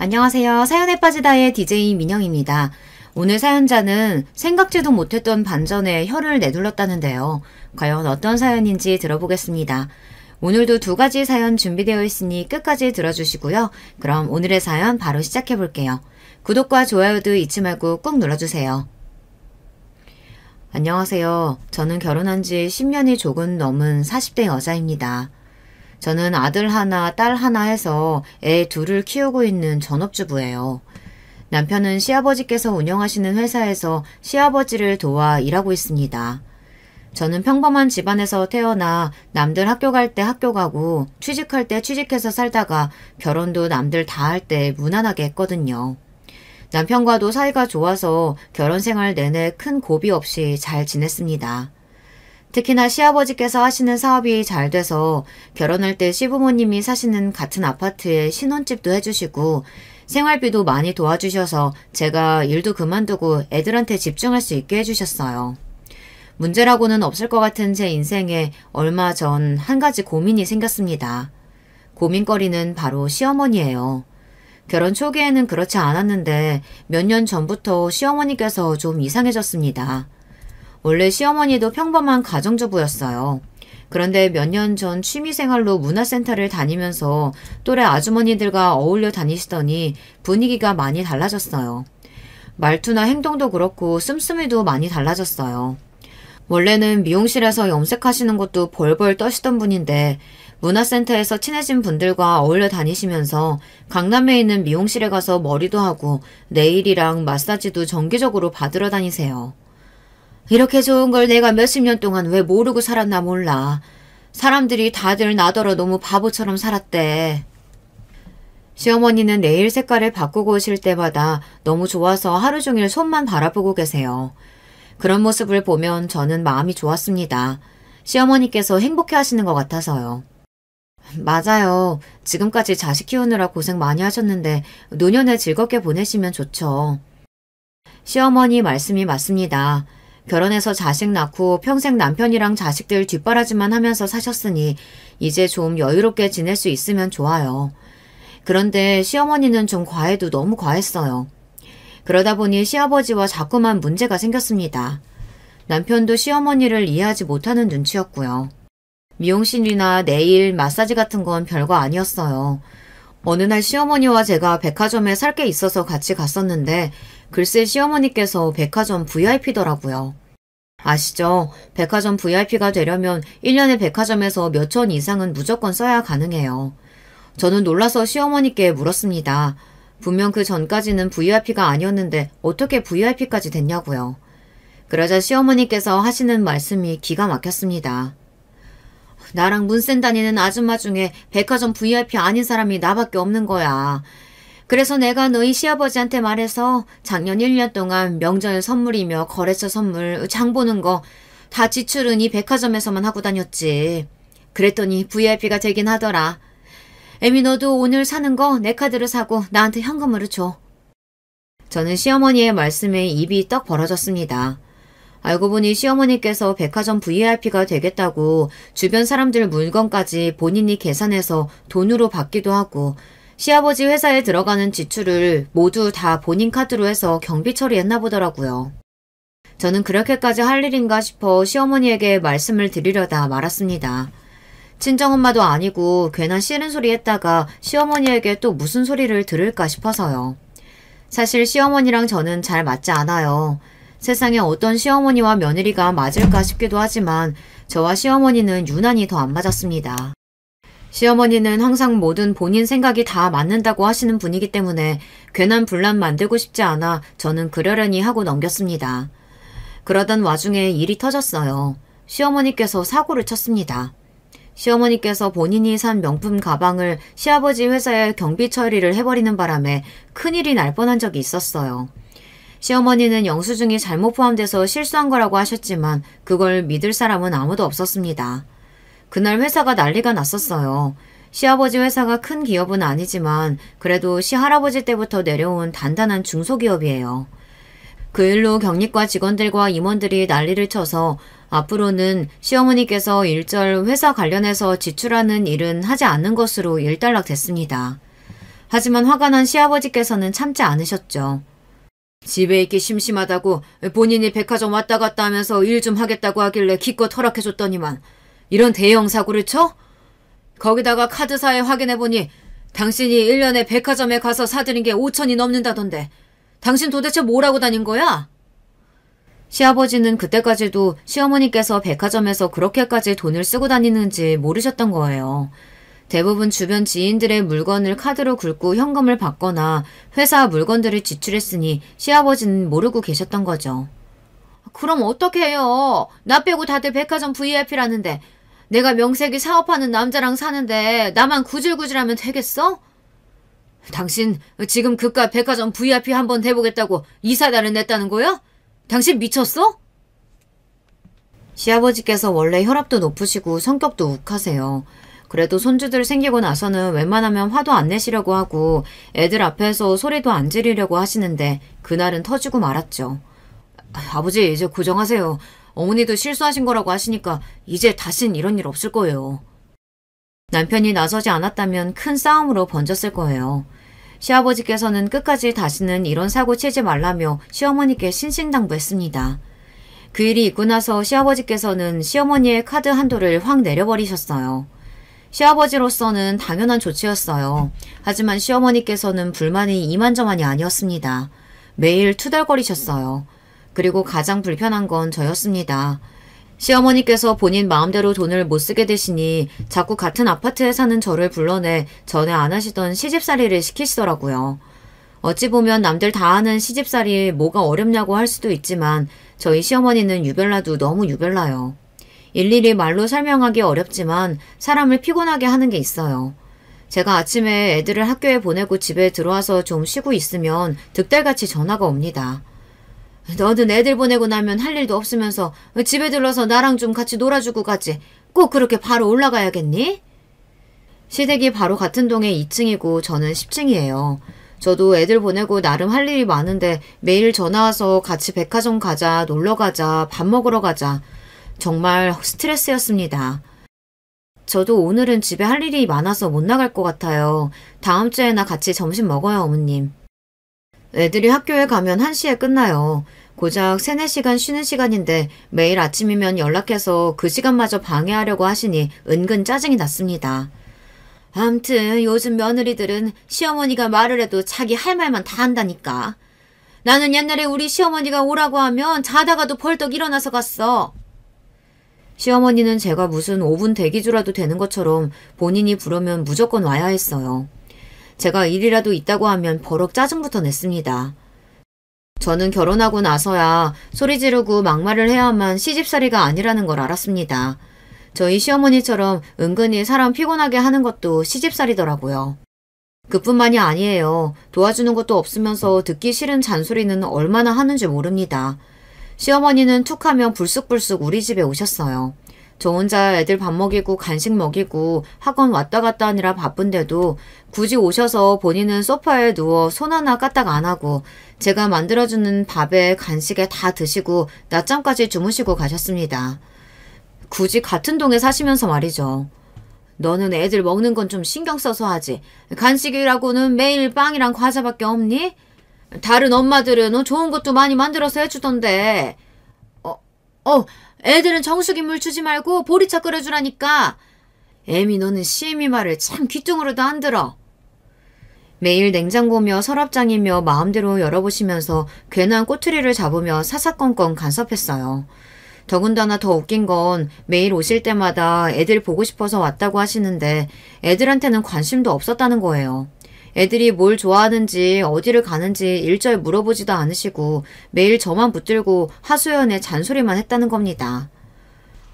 안녕하세요. 사연에 빠지다의 DJ 민영입니다. 오늘 사연자는 생각지도 못했던 반전에 혀를 내둘렀다는데요. 과연 어떤 사연인지 들어보겠습니다. 오늘도 두 가지 사연 준비되어 있으니 끝까지 들어주시고요. 그럼 오늘의 사연 바로 시작해 볼게요. 구독과 좋아요도 잊지 말고 꾹 눌러주세요. 안녕하세요. 저는 결혼한 지 10년이 조금 넘은 40대 여자입니다. 저는 아들 하나, 딸 하나 해서 애 둘을 키우고 있는 전업주부예요. 남편은 시아버지께서 운영하시는 회사에서 시아버지를 도와 일하고 있습니다. 저는 평범한 집안에서 태어나 남들 학교 갈 때 학교 가고 취직할 때 취직해서 살다가 결혼도 남들 다 할 때 무난하게 했거든요. 남편과도 사이가 좋아서 결혼 생활 내내 큰 고비 없이 잘 지냈습니다. 특히나 시아버지께서 하시는 사업이 잘 돼서 결혼할 때 시부모님이 사시는 같은 아파트에 신혼집도 해주시고 생활비도 많이 도와주셔서 제가 일도 그만두고 애들한테 집중할 수 있게 해주셨어요. 문제라고는 없을 것 같은 제 인생에 얼마 전 한 가지 고민이 생겼습니다. 고민거리는 바로 시어머니예요. 결혼 초기에는 그렇지 않았는데 몇 년 전부터 시어머니께서 좀 이상해졌습니다. 원래 시어머니도 평범한 가정주부였어요. 그런데 몇 년 전 취미생활로 문화센터를 다니면서 또래 아주머니들과 어울려 다니시더니 분위기가 많이 달라졌어요. 말투나 행동도 그렇고 씀씀이도 많이 달라졌어요. 원래는 미용실에서 염색하시는 것도 벌벌 떠시던 분인데 문화센터에서 친해진 분들과 어울려 다니시면서 강남에 있는 미용실에 가서 머리도 하고 네일이랑 마사지도 정기적으로 받으러 다니세요. 이렇게 좋은 걸 내가 몇십 년 동안 왜 모르고 살았나 몰라. 사람들이 다들 나더러 너무 바보처럼 살았대. 시어머니는 네일 색깔을 바꾸고 오실 때마다 너무 좋아서 하루 종일 손만 바라보고 계세요. 그런 모습을 보면 저는 마음이 좋았습니다. 시어머니께서 행복해 하시는 것 같아서요. 맞아요. 지금까지 자식 키우느라 고생 많이 하셨는데 노년에 즐겁게 보내시면 좋죠. 시어머니 말씀이 맞습니다. 결혼해서 자식 낳고 평생 남편이랑 자식들 뒷바라지만 하면서 사셨으니 이제 좀 여유롭게 지낼 수 있으면 좋아요. 그런데 시어머니는 좀 과해도 너무 과했어요. 그러다 보니 시아버지와 자꾸만 문제가 생겼습니다. 남편도 시어머니를 이해하지 못하는 눈치였고요. 미용실이나 네일, 마사지 같은 건 별거 아니었어요. 어느 날 시어머니와 제가 백화점에 살 게 있어서 같이 갔었는데 글쎄 시어머니께서 백화점 VIP더라고요. 아시죠? 백화점 VIP가 되려면 1년에 백화점에서 몇천 이상은 무조건 써야 가능해요. 저는 놀라서 시어머니께 물었습니다. 분명 그 전까지는 VIP가 아니었는데 어떻게 VIP까지 됐냐고요. 그러자 시어머니께서 하시는 말씀이 기가 막혔습니다. 나랑 문센 다니는 아줌마 중에 백화점 VIP 아닌 사람이 나밖에 없는 거야. 그래서 내가 너희 시아버지한테 말해서 작년 1년 동안 명절 선물이며 거래처 선물, 장 보는 거 다 지출은 이 백화점에서만 하고 다녔지. 그랬더니 VIP가 되긴 하더라. 애미 너도 오늘 사는 거 내 카드로 사고 나한테 현금으로 줘. 저는 시어머니의 말씀에 입이 떡 벌어졌습니다. 알고 보니 시어머니께서 백화점 VIP가 되겠다고 주변 사람들 물건까지 본인이 계산해서 돈으로 받기도 하고 시아버지 회사에 들어가는 지출을 모두 다 본인 카드로 해서 경비 처리했나 보더라고요. 저는 그렇게까지 할 일인가 싶어 시어머니에게 말씀을 드리려다 말았습니다. 친정엄마도 아니고 괜한 싫은 소리 했다가 시어머니에게 또 무슨 소리를 들을까 싶어서요. 사실 시어머니랑 저는 잘 맞지 않아요. 세상에 어떤 시어머니와 며느리가 맞을까 싶기도 하지만 저와 시어머니는 유난히 더 안 맞았습니다. 시어머니는 항상 뭐든 본인 생각이 다 맞는다고 하시는 분이기 때문에 괜한 분란 만들고 싶지 않아 저는 그러려니 하고 넘겼습니다. 그러던 와중에 일이 터졌어요. 시어머니께서 사고를 쳤습니다. 시어머니께서 본인이 산 명품 가방을 시아버지 회사에 경비 처리를 해버리는 바람에 큰일이 날 뻔한 적이 있었어요. 시어머니는 영수증이 잘못 포함돼서 실수한 거라고 하셨지만 그걸 믿을 사람은 아무도 없었습니다. 그날 회사가 난리가 났었어요. 시아버지 회사가 큰 기업은 아니지만 그래도 시할아버지 때부터 내려온 단단한 중소기업이에요. 그 일로 경리과 직원들과 임원들이 난리를 쳐서 앞으로는 시어머니께서 일절 회사 관련해서 지출하는 일은 하지 않는 것으로 일단락됐습니다. 하지만 화가 난 시아버지께서는 참지 않으셨죠. 집에 있기 심심하다고 본인이 백화점 왔다 갔다 하면서 일 좀 하겠다고 하길래 기껏 허락해줬더니만 이런 대형 사고를 쳐? 거기다가 카드사에 확인해보니 당신이 1년에 백화점에 가서 사들인 게 5천이 넘는다던데 당신 도대체 뭐라고 다닌 거야? 시아버지는 그때까지도 시어머니께서 백화점에서 그렇게까지 돈을 쓰고 다니는지 모르셨던 거예요. 대부분 주변 지인들의 물건을 카드로 긁고 현금을 받거나 회사 물건들을 지출했으니 시아버지는 모르고 계셨던 거죠. 그럼 어떻게 해요? 나 빼고 다들 백화점 VIP라는데 내가 명색이 사업하는 남자랑 사는데 나만 구질구질하면 되겠어? 당신 지금 그깟 백화점 VIP 한번 대보겠다고 이사단을 냈다는 거야? 당신 미쳤어? 시아버지께서 원래 혈압도 높으시고 성격도 욱하세요. 그래도 손주들 생기고 나서는 웬만하면 화도 안 내시려고 하고 애들 앞에서 소리도 안 지르려고 하시는데 그날은 터지고 말았죠. 아버지 이제 고정하세요. 어머니도 실수하신 거라고 하시니까 이제 다신 이런 일 없을 거예요. 남편이 나서지 않았다면 큰 싸움으로 번졌을 거예요. 시아버지께서는 끝까지 다시는 이런 사고 치지 말라며 시어머니께 신신당부했습니다. 그 일이 있고 나서 시아버지께서는 시어머니의 카드 한도를 확 내려버리셨어요. 시아버지로서는 당연한 조치였어요. 하지만 시어머니께서는 불만이 이만저만이 아니었습니다. 매일 투덜거리셨어요. 그리고 가장 불편한 건 저였습니다. 시어머니께서 본인 마음대로 돈을 못 쓰게 되시니 자꾸 같은 아파트에 사는 저를 불러내 전에 안 하시던 시집살이를 시키시더라고요. 어찌 보면 남들 다 하는 시집살이 뭐가 어렵냐고 할 수도 있지만 저희 시어머니는 유별나도 너무 유별나요. 일일이 말로 설명하기 어렵지만 사람을 피곤하게 하는 게 있어요. 제가 아침에 애들을 학교에 보내고 집에 들어와서 좀 쉬고 있으면 득달같이 전화가 옵니다. 너는 애들 보내고 나면 할 일도 없으면서 집에 들러서 나랑 좀 같이 놀아주고 가지. 꼭 그렇게 바로 올라가야겠니? 시댁이 바로 같은 동에 2층이고 저는 10층이에요. 저도 애들 보내고 나름 할 일이 많은데 매일 전화와서 같이 백화점 가자, 놀러 가자, 밥 먹으러 가자. 정말 스트레스였습니다. 저도 오늘은 집에 할 일이 많아서 못 나갈 것 같아요. 다음 주에나 같이 점심 먹어요, 어머님. 애들이 학교에 가면 1시에 끝나요. 고작 3, 4시간 쉬는 시간인데 매일 아침이면 연락해서 그 시간마저 방해하려고 하시니 은근 짜증이 났습니다. 암튼 요즘 며느리들은 시어머니가 말을 해도 자기 할 말만 다 한다니까. 나는 옛날에 우리 시어머니가 오라고 하면 자다가도 벌떡 일어나서 갔어. 시어머니는 제가 무슨 5분 대기주라도 되는 것처럼 본인이 부르면 무조건 와야 했어요. 제가 일이라도 있다고 하면 버럭 짜증부터 냈습니다. 저는 결혼하고 나서야 소리 지르고 막말을 해야만 시집살이가 아니라는 걸 알았습니다. 저희 시어머니처럼 은근히 사람 피곤하게 하는 것도 시집살이더라고요. 그뿐만이 아니에요. 도와주는 것도 없으면서 듣기 싫은 잔소리는 얼마나 하는지 모릅니다. 시어머니는 툭하면 불쑥불쑥 우리 집에 오셨어요. 저 혼자 애들 밥 먹이고 간식 먹이고 학원 왔다 갔다 하느라 바쁜데도 굳이 오셔서 본인은 소파에 누워 손 하나 까딱 안 하고 제가 만들어주는 밥에 간식에 다 드시고 낮잠까지 주무시고 가셨습니다. 굳이 같은 동에 사시면서 말이죠. 너는 애들 먹는 건 좀 신경 써서 하지. 간식이라고는 매일 빵이랑 과자밖에 없니? 다른 엄마들은 좋은 것도 많이 만들어서 해주던데. 애들은 정수기 물 주지 말고 보리차 끓여주라니까. 애미 너는 시애미 말을 참 귀뚱으로도 안 들어. 매일 냉장고며 서랍장이며 마음대로 열어보시면서 괜한 꼬투리를 잡으며 사사건건 간섭했어요. 더군다나 더 웃긴 건 매일 오실 때마다 애들 보고 싶어서 왔다고 하시는데 애들한테는 관심도 없었다는 거예요. 애들이 뭘 좋아하는지 어디를 가는지 일절 물어보지도 않으시고 매일 저만 붙들고 하소연에 잔소리만 했다는 겁니다.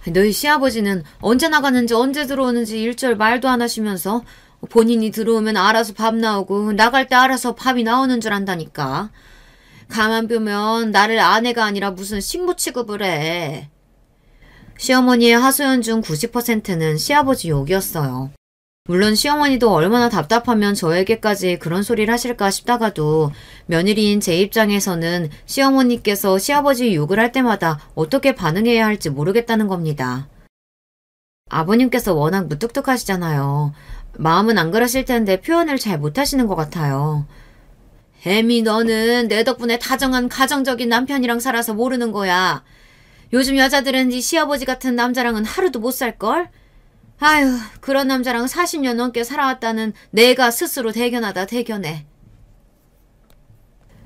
너희 시아버지는 언제 나가는지 언제 들어오는지 일절 말도 안 하시면서 본인이 들어오면 알아서 밥 나오고 나갈 때 알아서 밥이 나오는 줄 안다니까. 가만 보면 나를 아내가 아니라 무슨 식모 취급을 해. 시어머니의 하소연 중 90%는 시아버지 욕이었어요. 물론 시어머니도 얼마나 답답하면 저에게까지 그런 소리를 하실까 싶다가도 며느리인 제 입장에서는 시어머니께서 시아버지 욕을 할 때마다 어떻게 반응해야 할지 모르겠다는 겁니다. 아버님께서 워낙 무뚝뚝하시잖아요. 마음은 안 그러실 텐데 표현을 잘 못하시는 것 같아요. 혜미, 너는 내 덕분에 다정한 가정적인 남편이랑 살아서 모르는 거야. 요즘 여자들은 네 시아버지 같은 남자랑은 하루도 못 살걸? 아휴, 그런 남자랑 40년 넘게 살아왔다는 내가 스스로 대견하다, 대견해.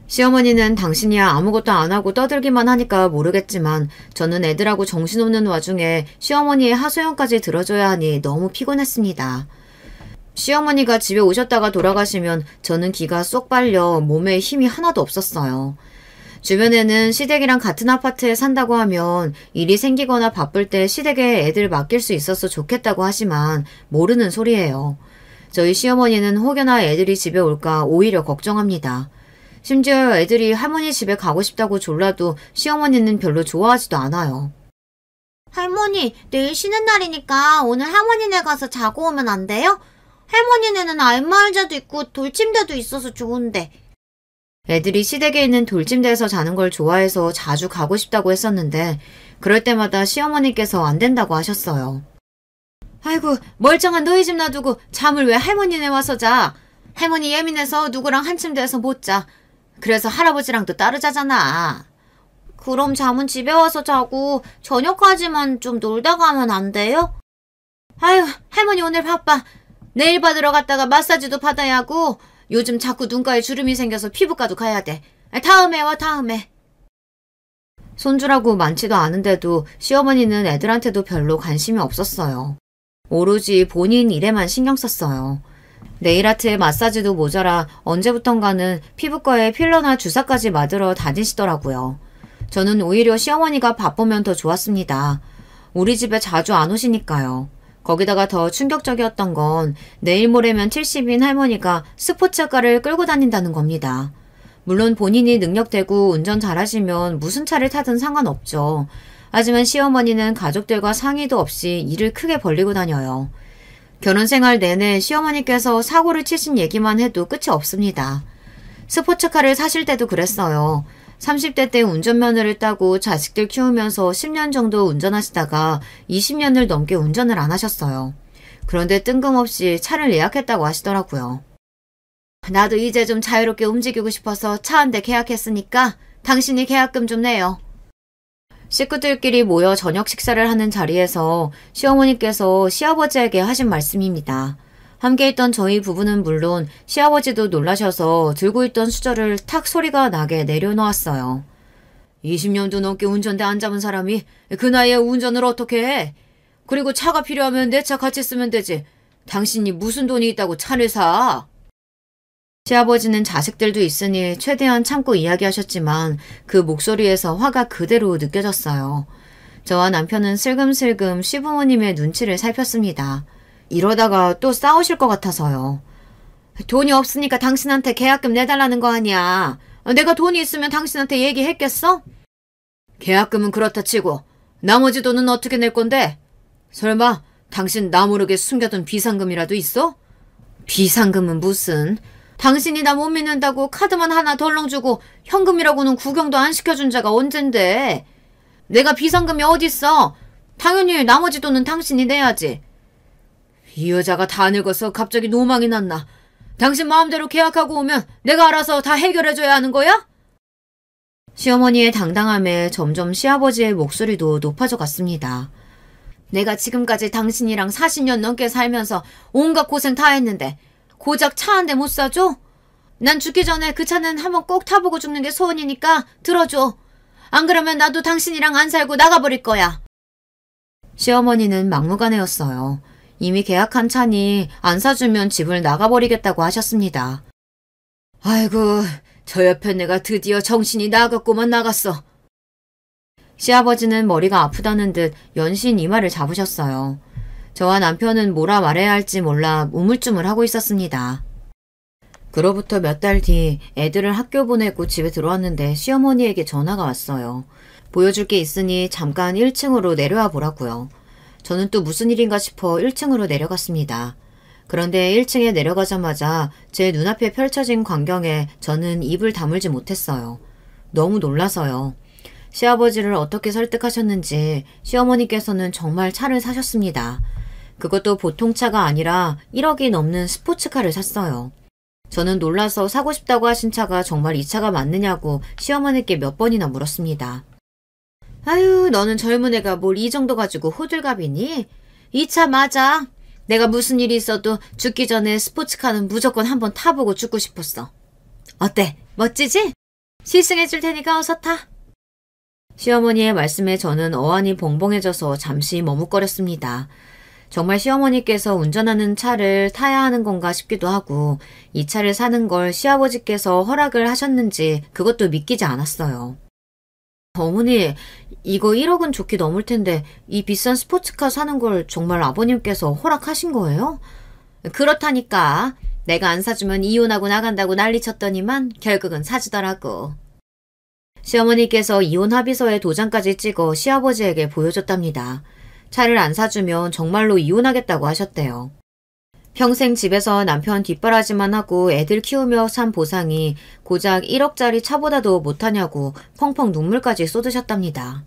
시어머니는 당신이야 아무것도 안 하고 떠들기만 하니까 모르겠지만 저는 애들하고 정신없는 와중에 시어머니의 하소연까지 들어줘야 하니 너무 피곤했습니다. 시어머니가 집에 오셨다가 돌아가시면 저는 기가 쏙 빨려 몸에 힘이 하나도 없었어요. 주변에는 시댁이랑 같은 아파트에 산다고 하면 일이 생기거나 바쁠 때 시댁에 애들 맡길 수 있어서 좋겠다고 하지만 모르는 소리예요. 저희 시어머니는 혹여나 애들이 집에 올까 오히려 걱정합니다. 심지어 애들이 할머니 집에 가고 싶다고 졸라도 시어머니는 별로 좋아하지도 않아요. 할머니, 내일 쉬는 날이니까 오늘 할머니네 가서 자고 오면 안 돼요? 할머니네는 알마의자도 있고 돌침대도 있어서 좋은데. 애들이 시댁에 있는 돌침대에서 자는 걸 좋아해서 자주 가고 싶다고 했었는데 그럴 때마다 시어머니께서 안 된다고 하셨어요. 아이고, 멀쩡한 너희 집 놔두고 잠을 왜 할머니네 와서 자. 할머니 예민해서 누구랑 한 침대에서 못 자. 그래서 할아버지랑도 따로 자잖아. 그럼 잠은 집에 와서 자고 저녁까지만 좀 놀다 가면 안 돼요? 아유, 할머니 오늘 바빠. 네일 받으러 갔다가 마사지도 받아야 하고 요즘 자꾸 눈가에 주름이 생겨서 피부과도 가야 돼. 다음에 와, 다음에. 손주라고 많지도 않은데도 시어머니는 애들한테도 별로 관심이 없었어요. 오로지 본인 일에만 신경 썼어요. 네일아트에 마사지도 모자라 언제부턴가는 피부과에 필러나 주사까지 맞으러 다니시더라고요. 저는 오히려 시어머니가 바쁘면 더 좋았습니다. 우리 집에 자주 안 오시니까요. 거기다가 더 충격적이었던 건 내일 모레면 70인 할머니가 스포츠카를 끌고 다닌다는 겁니다. 물론 본인이 능력되고 운전 잘하시면 무슨 차를 타든 상관없죠. 하지만 시어머니는 가족들과 상의도 없이 일을 크게 벌리고 다녀요. 결혼 생활 내내 시어머니께서 사고를 치신 얘기만 해도 끝이 없습니다. 스포츠카를 사실 때도 그랬어요. 30대 때 운전면허를 따고 자식들 키우면서 10년 정도 운전하시다가 20년을 넘게 운전을 안 하셨어요. 그런데 뜬금없이 차를 예약했다고 하시더라고요. 나도 이제 좀 자유롭게 움직이고 싶어서 차 한 대 계약했으니까 당신이 계약금 좀 내요. 식구들끼리 모여 저녁 식사를 하는 자리에서 시어머니께서 시아버지에게 하신 말씀입니다. 함께 있던 저희 부부는 물론 시아버지도 놀라셔서 들고 있던 수저를 탁 소리가 나게 내려놓았어요. 20년도 넘게 운전대 안 잡은 사람이 그 나이에 운전을 어떻게 해? 그리고 차가 필요하면 내 차 같이 쓰면 되지. 당신이 무슨 돈이 있다고 차를 사? 시아버지는 자식들도 있으니 최대한 참고 이야기하셨지만 그 목소리에서 화가 그대로 느껴졌어요. 저와 남편은 슬금슬금 시부모님의 눈치를 살폈습니다. 이러다가 또 싸우실 것 같아서요. 돈이 없으니까 당신한테 계약금 내달라는 거 아니야. 내가 돈이 있으면 당신한테 얘기했겠어? 계약금은 그렇다 치고 나머지 돈은 어떻게 낼 건데? 설마 당신 나 모르게 숨겨둔 비상금이라도 있어? 비상금은 무슨... 당신이 나 못 믿는다고 카드만 하나 덜렁 주고 현금이라고는 구경도 안 시켜준 자가 언젠데. 내가 비상금이 어딨어. 당연히 나머지 돈은 당신이 내야지. 이 여자가 다 늙어서 갑자기 노망이 났나. 당신 마음대로 계약하고 오면 내가 알아서 다 해결해줘야 하는 거야? 시어머니의 당당함에 점점 시아버지의 목소리도 높아져 갔습니다. 내가 지금까지 당신이랑 40년 넘게 살면서 온갖 고생 다 했는데 고작 차 한 대 못 사줘? 난 죽기 전에 그 차는 한번 꼭 타보고 죽는 게 소원이니까 들어줘. 안 그러면 나도 당신이랑 안 살고 나가버릴 거야. 시어머니는 막무가내였어요. 이미 계약한 차니 안 사주면 집을 나가버리겠다고 하셨습니다. 아이고, 저 옆에 내가 드디어 정신이 나갔구만 나갔어. 시아버지는 머리가 아프다는 듯 연신 이마를 잡으셨어요. 저와 남편은 뭐라 말해야 할지 몰라 우물쭈물하고 있었습니다. 그로부터 몇 달 뒤 애들을 학교 보내고 집에 들어왔는데 시어머니에게 전화가 왔어요. 보여줄 게 있으니 잠깐 1층으로 내려와 보라고요. 저는 또 무슨 일인가 싶어 1층으로 내려갔습니다. 그런데 1층에 내려가자마자 제 눈앞에 펼쳐진 광경에 저는 입을 다물지 못했어요. 너무 놀라서요. 시아버지를 어떻게 설득하셨는지 시어머니께서는 정말 차를 사셨습니다. 그것도 보통 차가 아니라 1억이 넘는 스포츠카를 샀어요. 저는 놀라서 사고 싶다고 하신 차가 정말 이 차가 맞느냐고 시어머니께 몇 번이나 물었습니다. 아유, 너는 젊은 애가 뭘 이 정도 가지고 호들갑이니? 이 차 맞아. 내가 무슨 일이 있어도 죽기 전에 스포츠카는 무조건 한번 타보고 죽고 싶었어. 어때? 멋지지? 시승해 줄 테니까 어서 타. 시어머니의 말씀에 저는 어안이 벙벙해져서 잠시 머뭇거렸습니다. 정말 시어머니께서 운전하는 차를 타야 하는 건가 싶기도 하고 이 차를 사는 걸 시아버지께서 허락을 하셨는지 그것도 믿기지 않았어요. 어머니, 이거 1억은 좋게 넘을 텐데 이 비싼 스포츠카 사는 걸 정말 아버님께서 허락하신 거예요? 그렇다니까. 내가 안 사주면 이혼하고 나간다고 난리쳤더니만 결국은 사주더라고. 시어머니께서 이혼 합의서에 도장까지 찍어 시아버지에게 보여줬답니다. 차를 안 사주면 정말로 이혼하겠다고 하셨대요. 평생 집에서 남편 뒷바라지만 하고 애들 키우며 산 보상이 고작 1억짜리 차보다도 못하냐고 펑펑 눈물까지 쏟으셨답니다.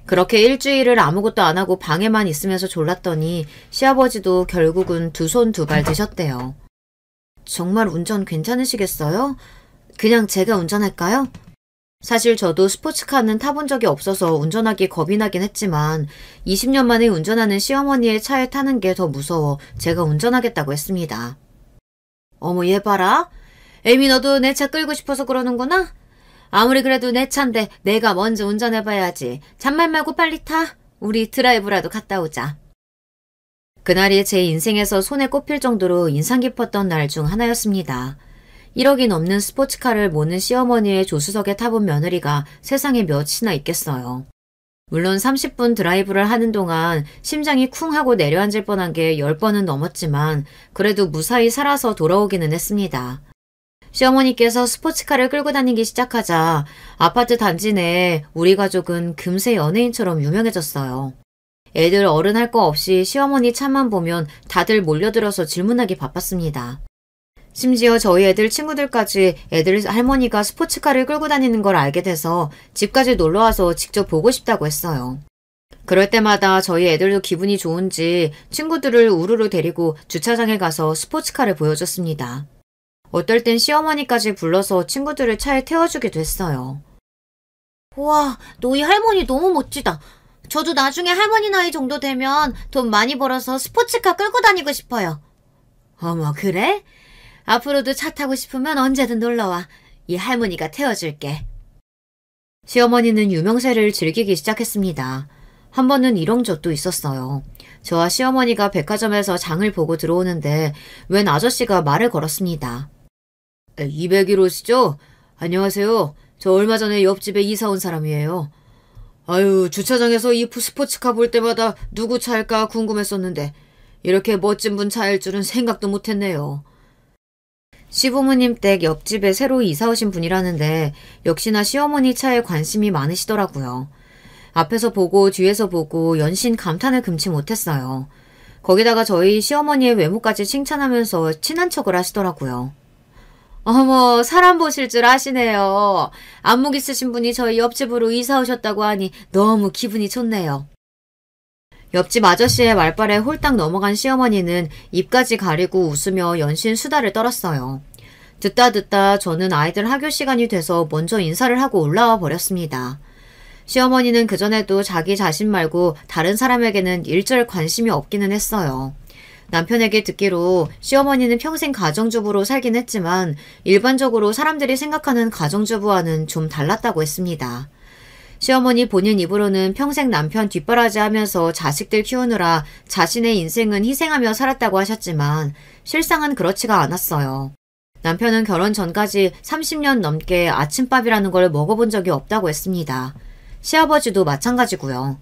그렇게 일주일을 아무것도 안 하고 방에만 있으면서 졸랐더니 시아버지도 결국은 두 손 두 발 드셨대요. 정말 운전 괜찮으시겠어요? 그냥 제가 운전할까요? 사실 저도 스포츠카는 타본 적이 없어서 운전하기 겁이 나긴 했지만 20년 만에 운전하는 시어머니의 차에 타는 게 더 무서워 제가 운전하겠다고 했습니다. 어머, 얘 봐라. 애미, 너도 내 차 끌고 싶어서 그러는구나? 아무리 그래도 내 차인데 내가 먼저 운전해봐야지. 잔말 말고 빨리 타. 우리 드라이브라도 갔다 오자. 그날이 제 인생에서 손에 꼽힐 정도로 인상 깊었던 날 중 하나였습니다. 1억이 넘는 스포츠카를 모는 시어머니의 조수석에 타본 며느리가 세상에 몇이나 있겠어요. 물론 30분 드라이브를 하는 동안 심장이 쿵 하고 내려앉을 뻔한 게 10번은 넘었지만 그래도 무사히 살아서 돌아오기는 했습니다. 시어머니께서 스포츠카를 끌고 다니기 시작하자 아파트 단지 내에 우리 가족은 금세 연예인처럼 유명해졌어요. 애들 어른 할 거 없이 시어머니 차만 보면 다들 몰려들어서 질문하기 바빴습니다. 심지어 저희 애들 친구들까지 애들 할머니가 스포츠카를 끌고 다니는 걸 알게 돼서 집까지 놀러와서 직접 보고 싶다고 했어요. 그럴 때마다 저희 애들도 기분이 좋은지 친구들을 우르르 데리고 주차장에 가서 스포츠카를 보여줬습니다. 어떨 땐 시어머니까지 불러서 친구들을 차에 태워주기도 했어요. 우와, 너희 할머니 너무 멋지다. 저도 나중에 할머니 나이 정도 되면 돈 많이 벌어서 스포츠카 끌고 다니고 싶어요. 어머, 그래? 앞으로도 차 타고 싶으면 언제든 놀러와. 이 할머니가 태워줄게. 시어머니는 유명세를 즐기기 시작했습니다. 한 번은 이런 적도 있었어요. 저와 시어머니가 백화점에서 장을 보고 들어오는데 웬 아저씨가 말을 걸었습니다. 201호시죠? 안녕하세요. 저 얼마 전에 옆집에 이사 온 사람이에요. 아유, 주차장에서 이 스포츠카 볼 때마다 누구 차일까 궁금했었는데 이렇게 멋진 분 차일 줄은 생각도 못했네요. 시부모님 댁 옆집에 새로 이사 오신 분이라는데 역시나 시어머니 차에 관심이 많으시더라고요. 앞에서 보고 뒤에서 보고 연신 감탄을 금치 못했어요. 거기다가 저희 시어머니의 외모까지 칭찬하면서 친한 척을 하시더라고요. 어머, 사람 보실 줄 아시네요. 안목 있으신 분이 저희 옆집으로 이사 오셨다고 하니 너무 기분이 좋네요. 옆집 아저씨의 말발에 홀딱 넘어간 시어머니는 입까지 가리고 웃으며 연신 수다를 떨었어요. 듣다 저는 아이들 학교 시간이 돼서 먼저 인사를 하고 올라와 버렸습니다. 시어머니는 그전에도 자기 자신 말고 다른 사람에게는 일절 관심이 없기는 했어요. 남편에게 듣기로 시어머니는 평생 가정주부로 살긴 했지만 일반적으로 사람들이 생각하는 가정주부와는 좀 달랐다고 했습니다. 시어머니 본인 입으로는 평생 남편 뒷바라지 하면서 자식들 키우느라 자신의 인생은 희생하며 살았다고 하셨지만 실상은 그렇지가 않았어요. 남편은 결혼 전까지 30년 넘게 아침밥이라는 걸 먹어본 적이 없다고 했습니다. 시아버지도 마찬가지고요.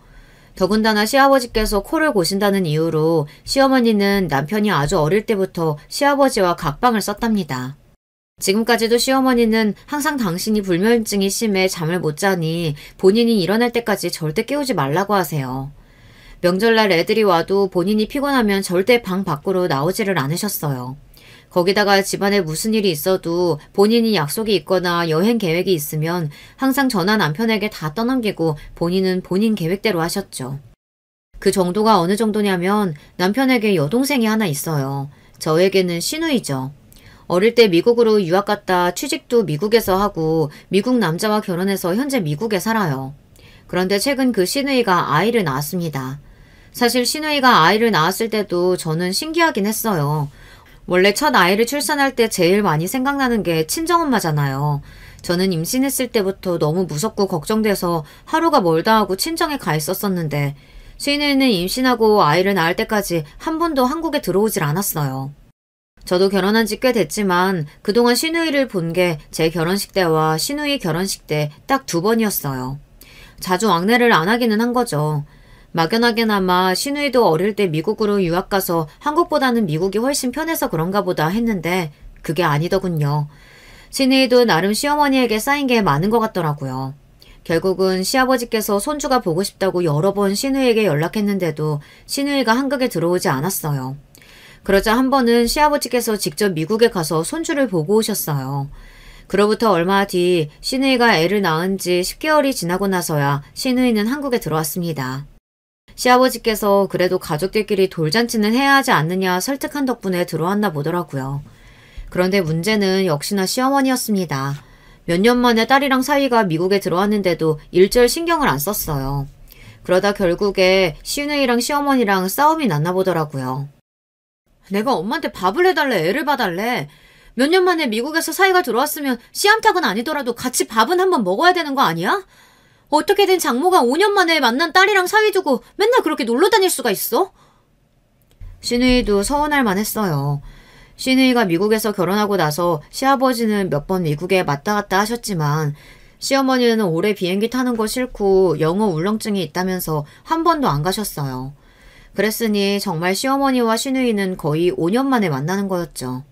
더군다나 시아버지께서 코를 고신다는 이유로 시어머니는 남편이 아주 어릴 때부터 시아버지와 각방을 썼답니다. 지금까지도 시어머니는 항상 당신이 불면증이 심해 잠을 못 자니 본인이 일어날 때까지 절대 깨우지 말라고 하세요. 명절날 애들이 와도 본인이 피곤하면 절대 방 밖으로 나오지를 않으셨어요. 거기다가 집안에 무슨 일이 있어도 본인이 약속이 있거나 여행 계획이 있으면 항상 전화 남편에게 다 떠넘기고 본인은 본인 계획대로 하셨죠. 그 정도가 어느 정도냐면 남편에게 여동생이 하나 있어요. 저에게는 시누이죠. 어릴 때 미국으로 유학 갔다 취직도 미국에서 하고 미국 남자와 결혼해서 현재 미국에 살아요. 그런데 최근 그 시누이가 아이를 낳았습니다. 사실 시누이가 아이를 낳았을 때도 저는 신기하긴 했어요. 원래 첫 아이를 출산할 때 제일 많이 생각나는 게 친정엄마잖아요. 저는 임신했을 때부터 너무 무섭고 걱정돼서 하루가 멀다 하고 친정에 가 있었었는데 시누이는 임신하고 아이를 낳을 때까지 한 번도 한국에 들어오질 않았어요. 저도 결혼한 지 꽤 됐지만 그동안 시누이를 본 게 제 결혼식 때와 시누이 결혼식 때 딱 2번이었어요. 자주 왕래를 안 하기는 한 거죠. 막연하게나마 시누이도 어릴 때 미국으로 유학 가서 한국보다는 미국이 훨씬 편해서 그런가 보다 했는데 그게 아니더군요. 시누이도 나름 시어머니에게 쌓인 게 많은 것 같더라고요. 결국은 시아버지께서 손주가 보고 싶다고 여러 번 시누이에게 연락했는데도 시누이가 한국에 들어오지 않았어요. 그러자 한 번은 시아버지께서 직접 미국에 가서 손주를 보고 오셨어요. 그로부터 얼마 뒤 시누이가 애를 낳은 지 10개월이 지나고 나서야 시누이는 한국에 들어왔습니다. 시아버지께서 그래도 가족들끼리 돌잔치는 해야 하지 않느냐 설득한 덕분에 들어왔나 보더라고요. 그런데 문제는 역시나 시어머니였습니다. 몇 년 만에 딸이랑 사위가 미국에 들어왔는데도 일절 신경을 안 썼어요. 그러다 결국에 시누이랑 시어머니랑 싸움이 났나 보더라고요. 내가 엄마한테 밥을 해달래, 애를 봐달래. 몇 년 만에 미국에서 사이가 들어왔으면 씨암탉은 아니더라도 같이 밥은 한번 먹어야 되는 거 아니야? 어떻게든 장모가 5년 만에 만난 딸이랑 사이 두고 맨날 그렇게 놀러 다닐 수가 있어? 시누이도 서운할 만했어요. 시누이가 미국에서 결혼하고 나서 시아버지는 몇 번 미국에 왔다 갔다 하셨지만 시어머니는 오래 비행기 타는 거 싫고 영어 울렁증이 있다면서 한 번도 안 가셨어요. 그랬으니 정말 시어머니와 시누이는 거의 5년 만에 만나는 거였죠.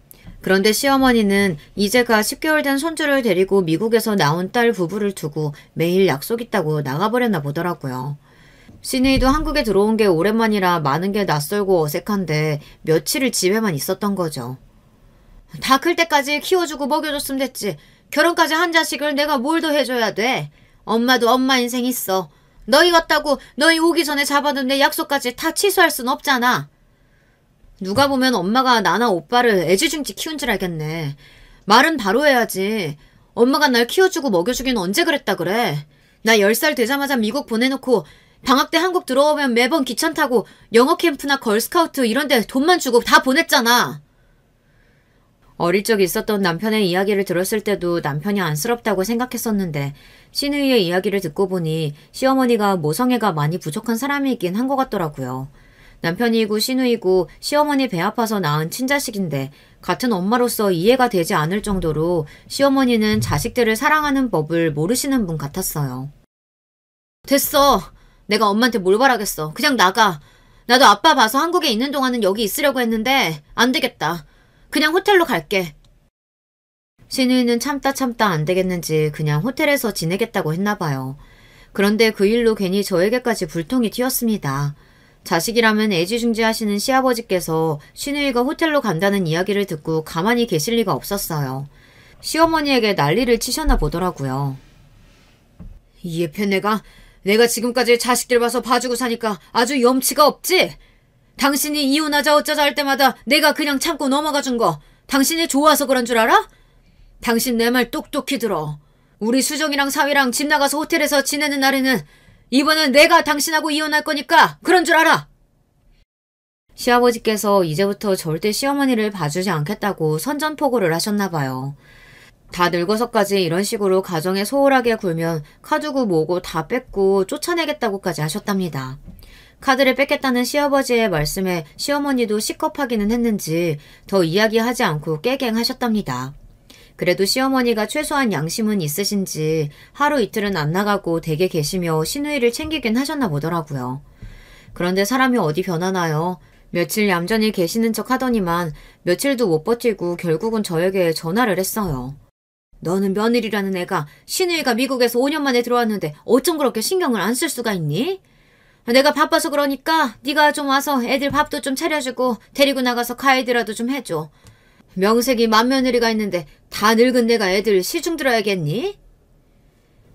그런데 시어머니는 이제가 10개월 된 손주를 데리고 미국에서 나온 딸 부부를 두고 매일 약속 있다고 나가버렸나 보더라고요. 시누이도 한국에 들어온 게 오랜만이라 많은 게 낯설고 어색한데 며칠을 집에만 있었던 거죠. 다 클 때까지 키워주고 먹여줬으면 됐지. 결혼까지 한 자식을 내가 뭘 더 해줘야 돼. 엄마도 엄마 인생 있어. 너희 같다고 너희 오기 전에 잡아둔 내 약속까지 다 취소할 순 없잖아. 누가 보면 엄마가 나나 오빠를 애지중지 키운 줄 알겠네. 말은 바로 해야지. 엄마가 날 키워주고 먹여주긴 언제 그랬다 그래. 나 10살 되자마자 미국 보내놓고 방학 때 한국 들어오면 매번 기차 타고 영어 캠프나 걸스카우트 이런 데 돈만 주고 다 보냈잖아. 어릴 적 있었던 남편의 이야기를 들었을 때도 남편이 안쓰럽다고 생각했었는데 시누이의 이야기를 듣고 보니 시어머니가 모성애가 많이 부족한 사람이긴 한 것 같더라고요. 남편이고 시누이고 시어머니 배 아파서 낳은 친자식인데 같은 엄마로서 이해가 되지 않을 정도로 시어머니는 자식들을 사랑하는 법을 모르시는 분 같았어요. 됐어. 내가 엄마한테 뭘 바라겠어. 그냥 나가. 나도 아빠 봐서 한국에 있는 동안은 여기 있으려고 했는데 안 되겠다. 그냥 호텔로 갈게. 시누이는 참다 안 되겠는지 그냥 호텔에서 지내겠다고 했나 봐요. 그런데 그 일로 괜히 저에게까지 불통이 튀었습니다. 자식이라면 애지중지하시는 시아버지께서 시누이가 호텔로 간다는 이야기를 듣고 가만히 계실 리가 없었어요. 시어머니에게 난리를 치셨나 보더라고요. 이 예편네가 내가 지금까지 자식들 봐서 봐주고 사니까 아주 염치가 없지? 당신이 이혼하자 어쩌자 할 때마다 내가 그냥 참고 넘어가 준 거 당신이 좋아서 그런 줄 알아? 당신 내 말 똑똑히 들어. 우리 수정이랑 사위랑 집 나가서 호텔에서 지내는 날에는 이번엔 내가 당신하고 이혼할 거니까 그런 줄 알아. 시아버지께서 이제부터 절대 시어머니를 봐주지 않겠다고 선전포고를 하셨나 봐요. 다 늙어서까지 이런 식으로 가정에 소홀하게 굴면 카드고 뭐고 다 뺏고 쫓아내겠다고까지 하셨답니다. 카드를 뺏겠다는 시아버지의 말씀에 시어머니도 시겁하기는 했는지 더 이야기하지 않고 깨갱하셨답니다. 그래도 시어머니가 최소한 양심은 있으신지 하루 이틀은 안 나가고 댁에 계시며 시누이를 챙기긴 하셨나 보더라고요. 그런데 사람이 어디 변하나요? 며칠 얌전히 계시는 척 하더니만 며칠도 못 버티고 결국은 저에게 전화를 했어요. 너는 며느리라는 애가 시누이가 미국에서 5년 만에 들어왔는데 어쩜 그렇게 신경을 안 쓸 수가 있니? 내가 바빠서 그러니까 네가 좀 와서 애들 밥도 좀 차려주고 데리고 나가서 과일이라도 좀 해줘. 명색이 맏며느리가 있는데 다 늙은 내가 애들 시중 들어야겠니?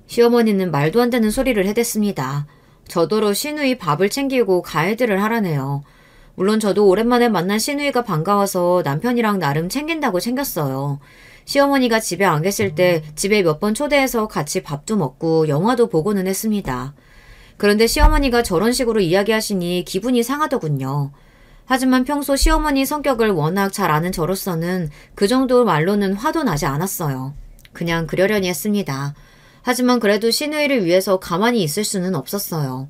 시어머니는 말도 안 되는 소리를 해댔습니다. 저더러 시누이 밥을 챙기고 가이드를 하라네요. 물론 저도 오랜만에 만난 시누이가 반가워서 남편이랑 나름 챙긴다고 챙겼어요. 시어머니가 집에 안 계실 때 집에 몇 번 초대해서 같이 밥도 먹고 영화도 보고는 했습니다. 그런데 시어머니가 저런 식으로 이야기하시니 기분이 상하더군요. 하지만 평소 시어머니 성격을 워낙 잘 아는 저로서는 그 정도 말로는 화도 나지 않았어요. 그냥 그러려니 했습니다. 하지만 그래도 시누이를 위해서 가만히 있을 수는 없었어요.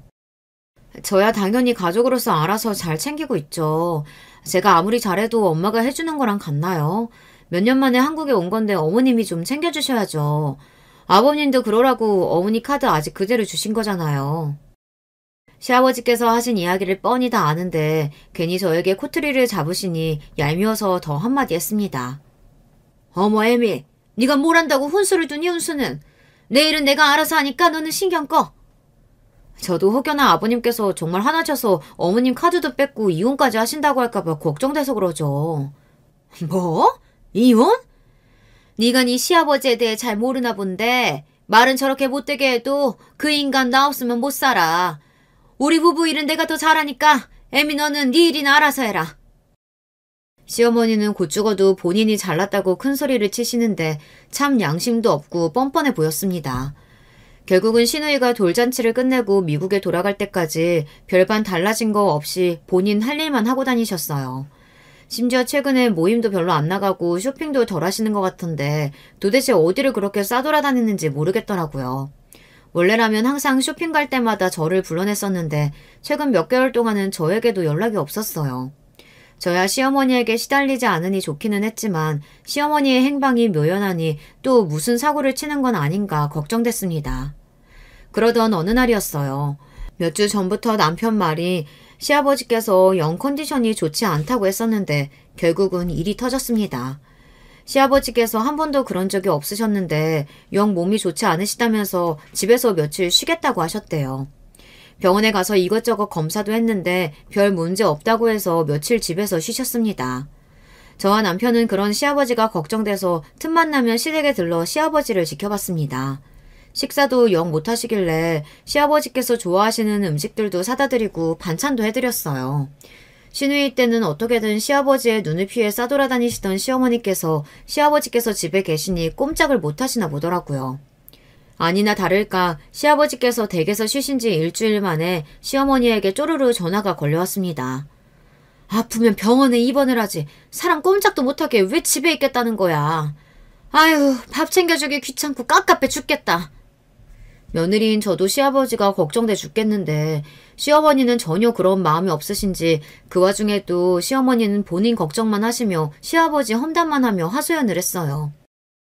저야 당연히 가족으로서 알아서 잘 챙기고 있죠. 제가 아무리 잘해도 엄마가 해주는 거랑 같나요? 몇 년 만에 한국에 온 건데 어머님이 좀 챙겨주셔야죠. 아버님도 그러라고 어머니 카드 아직 그대로 주신 거잖아요. 시아버지께서 하신 이야기를 뻔히 다 아는데 괜히 저에게 코트리를 잡으시니 얄미워서 더 한마디 했습니다. 어머 애미, 네가 뭘 안다고 훈수를 두니 훈수는. 내일은 내가 알아서 하니까 너는 신경 꺼. 저도 혹여나 아버님께서 정말 화나셔서 어머님 카드도 뺏고 이혼까지 하신다고 할까봐 걱정돼서 그러죠. 뭐? 이혼? 네가 네 시아버지에 대해 잘 모르나 본데 말은 저렇게 못되게 해도 그 인간 나 없으면 못 살아. 우리 부부 일은 내가 더 잘하니까 애미 너는 네 일이나 알아서 해라. 시어머니는 곧 죽어도 본인이 잘났다고 큰 소리를 치시는데 참 양심도 없고 뻔뻔해 보였습니다. 결국은 시누이가 돌잔치를 끝내고 미국에 돌아갈 때까지 별반 달라진 거 없이 본인 할 일만 하고 다니셨어요. 심지어 최근에 모임도 별로 안 나가고 쇼핑도 덜 하시는 것 같은데 도대체 어디를 그렇게 싸돌아다니는지 모르겠더라고요. 원래라면 항상 쇼핑 갈 때마다 저를 불러냈었는데 최근 몇 개월 동안은 저에게도 연락이 없었어요. 저야 시어머니에게 시달리지 않으니 좋기는 했지만 시어머니의 행방이 묘연하니 또 무슨 사고를 치는 건 아닌가 걱정됐습니다. 그러던 어느 날이었어요. 몇 주 전부터 남편 말이 시아버지께서 영 컨디션이 좋지 않다고 했었는데 결국은 일이 터졌습니다. 시아버지께서 한 번도 그런 적이 없으셨는데 영 몸이 좋지 않으시다면서 집에서 며칠 쉬겠다고 하셨대요. 병원에 가서 이것저것 검사도 했는데 별 문제 없다고 해서 며칠 집에서 쉬셨습니다. 저와 남편은 그런 시아버지가 걱정돼서 틈만 나면 시댁에 들러 시아버지를 지켜봤습니다. 식사도 영 못하시길래 시아버지께서 좋아하시는 음식들도 사다 드리고 반찬도 해드렸어요. 시누이 때는 어떻게든 시아버지의 눈을 피해 싸돌아다니시던 시어머니께서 시아버지께서 집에 계시니 꼼짝을 못하시나 보더라고요. 아니나 다를까 시아버지께서 댁에서 쉬신 지 일주일 만에 시어머니에게 쪼르르 전화가 걸려왔습니다. 아프면 병원에 입원을 하지 사람 꼼짝도 못하게 왜 집에 있겠다는 거야. 아유 밥 챙겨주기 귀찮고 깝깝해 죽겠다. 며느리인 저도 시아버지가 걱정돼 죽겠는데 시어머니는 전혀 그런 마음이 없으신지 그 와중에도 시어머니는 본인 걱정만 하시며 시아버지 험담만 하며 하소연을 했어요.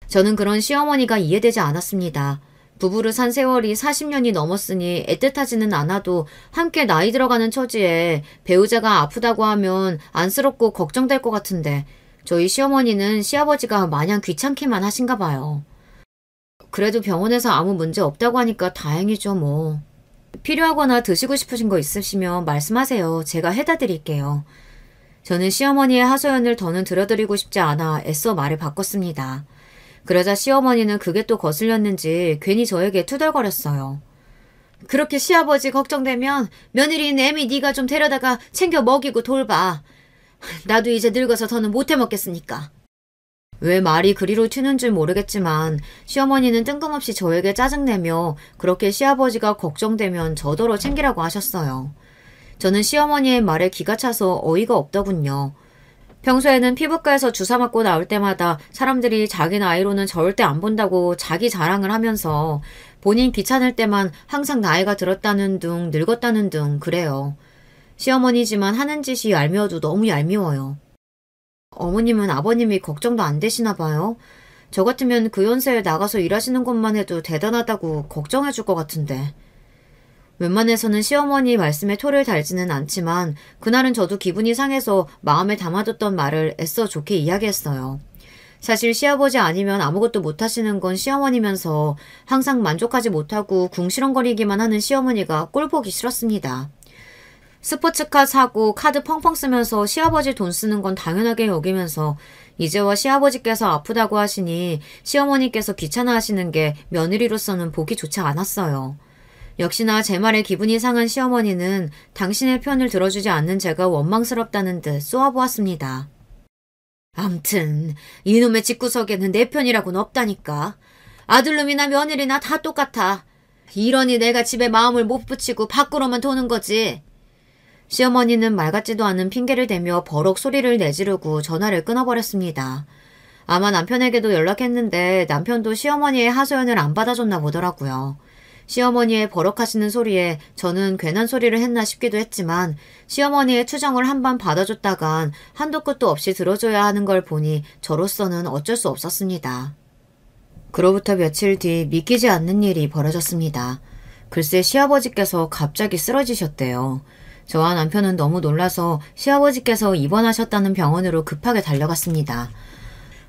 저는 그런 시어머니가 이해되지 않았습니다. 부부를 산 세월이 40년이 넘었으니 애틋하지는 않아도 함께 나이 들어가는 처지에 배우자가 아프다고 하면 안쓰럽고 걱정될 것 같은데 저희 시어머니는 시아버지가 마냥 귀찮기만 하신가 봐요. 그래도 병원에서 아무 문제 없다고 하니까 다행이죠 뭐. 필요하거나 드시고 싶으신 거 있으시면 말씀하세요. 제가 해다 드릴게요. 저는 시어머니의 하소연을 더는 들어드리고 싶지 않아 애써 말을 바꿨습니다. 그러자 시어머니는 그게 또 거슬렸는지 괜히 저에게 투덜거렸어요. 그렇게 시아버지 걱정되면 며느리인 애미 네가 좀 데려다가 챙겨 먹이고 돌봐. 나도 이제 늙어서 더는 못해 먹겠으니까. 왜 말이 그리로 튀는 줄 모르겠지만 시어머니는 뜬금없이 저에게 짜증내며 그렇게 시아버지가 걱정되면 저더러 챙기라고 하셨어요. 저는 시어머니의 말에 기가 차서 어이가 없더군요. 평소에는 피부과에서 주사 맞고 나올 때마다 사람들이 자기 나이로는 절대 안 본다고 자기 자랑을 하면서 본인 귀찮을 때만 항상 나이가 들었다는 둥 늙었다는 둥 그래요. 시어머니지만 하는 짓이 얄미워도 너무 얄미워요. 어머님은 아버님이 걱정도 안 되시나 봐요. 저 같으면 그 연세에 나가서 일하시는 것만 해도 대단하다고 걱정해 줄 것 같은데. 웬만해서는 시어머니 말씀에 토를 달지는 않지만 그날은 저도 기분이 상해서 마음에 담아뒀던 말을 애써 좋게 이야기했어요. 사실 시아버지 아니면 아무것도 못하시는 건 시어머니면서 항상 만족하지 못하고 궁시렁거리기만 하는 시어머니가 꼴보기 싫었습니다. 스포츠카 사고 카드 펑펑 쓰면서 시아버지 돈 쓰는 건 당연하게 여기면서 이제와 시아버지께서 아프다고 하시니 시어머니께서 귀찮아하시는 게 며느리로서는 보기 좋지 않았어요. 역시나 제 말에 기분이 상한 시어머니는 당신의 편을 들어주지 않는 제가 원망스럽다는 듯 쏘아보았습니다. 암튼 이놈의 집구석에는 내 편이라고는 없다니까. 아들놈이나 며느리나 다 똑같아. 이러니 내가 집에 마음을 못 붙이고 밖으로만 도는 거지. 시어머니는 말 같지도 않은 핑계를 대며 버럭 소리를 내지르고 전화를 끊어버렸습니다. 아마 남편에게도 연락했는데 남편도 시어머니의 하소연을 안 받아줬나 보더라고요. 시어머니의 버럭하시는 소리에 저는 괜한 소리를 했나 싶기도 했지만 시어머니의 투정을 한번 받아줬다간 한도 끝도 없이 들어줘야 하는 걸 보니 저로서는 어쩔 수 없었습니다. 그로부터 며칠 뒤 믿기지 않는 일이 벌어졌습니다. 글쎄 시아버지께서 갑자기 쓰러지셨대요. 저와 남편은 너무 놀라서 시아버지께서 입원하셨다는 병원으로 급하게 달려갔습니다.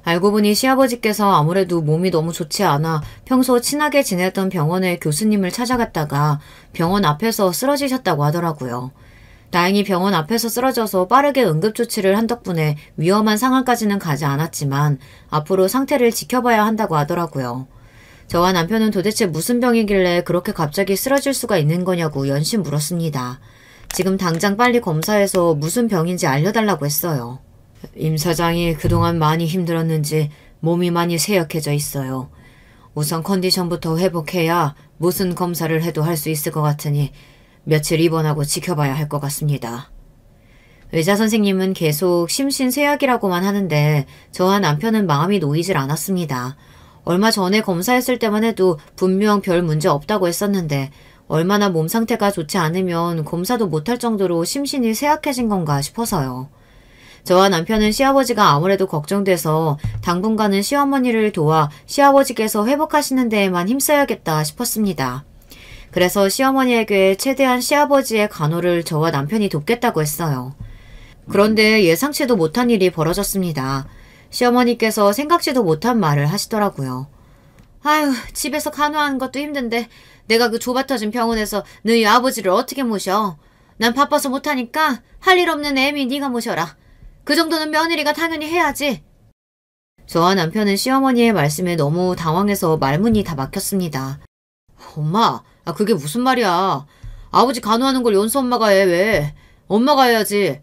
알고 보니 시아버지께서 아무래도 몸이 너무 좋지 않아 평소 친하게 지냈던 병원의 교수님을 찾아갔다가 병원 앞에서 쓰러지셨다고 하더라고요. 다행히 병원 앞에서 쓰러져서 빠르게 응급조치를 한 덕분에 위험한 상황까지는 가지 않았지만 앞으로 상태를 지켜봐야 한다고 하더라고요. 저와 남편은 도대체 무슨 병이길래 그렇게 갑자기 쓰러질 수가 있는 거냐고 연신 물었습니다. 지금 당장 빨리 검사해서 무슨 병인지 알려달라고 했어요. 임 사장이 그동안 많이 힘들었는지 몸이 많이 쇠약해져 있어요. 우선 컨디션부터 회복해야 무슨 검사를 해도 할 수 있을 것 같으니 며칠 입원하고 지켜봐야 할 것 같습니다. 의사 선생님은 계속 심신쇠약이라고만 하는데 저와 남편은 마음이 놓이질 않았습니다. 얼마 전에 검사했을 때만 해도 분명 별 문제 없다고 했었는데 얼마나 몸 상태가 좋지 않으면 검사도 못할 정도로 심신이 쇠약해진 건가 싶어서요. 저와 남편은 시아버지가 아무래도 걱정돼서 당분간은 시어머니를 도와 시아버지께서 회복하시는 데에만 힘써야겠다 싶었습니다. 그래서 시어머니에게 최대한 시아버지의 간호를 저와 남편이 돕겠다고 했어요. 그런데 예상치도 못한 일이 벌어졌습니다. 시어머니께서 생각지도 못한 말을 하시더라고요. 아유, 집에서 간호하는 것도 힘든데 내가 그 좁아터진 병원에서 너희 아버지를 어떻게 모셔? 난 바빠서 못하니까 할 일 없는 애미 네가 모셔라. 그 정도는 며느리가 당연히 해야지. 저와 남편은 시어머니의 말씀에 너무 당황해서 말문이 다 막혔습니다. 엄마, 그게 무슨 말이야. 아버지 간호하는 걸 연수 엄마가 해, 왜? 엄마가 해야지.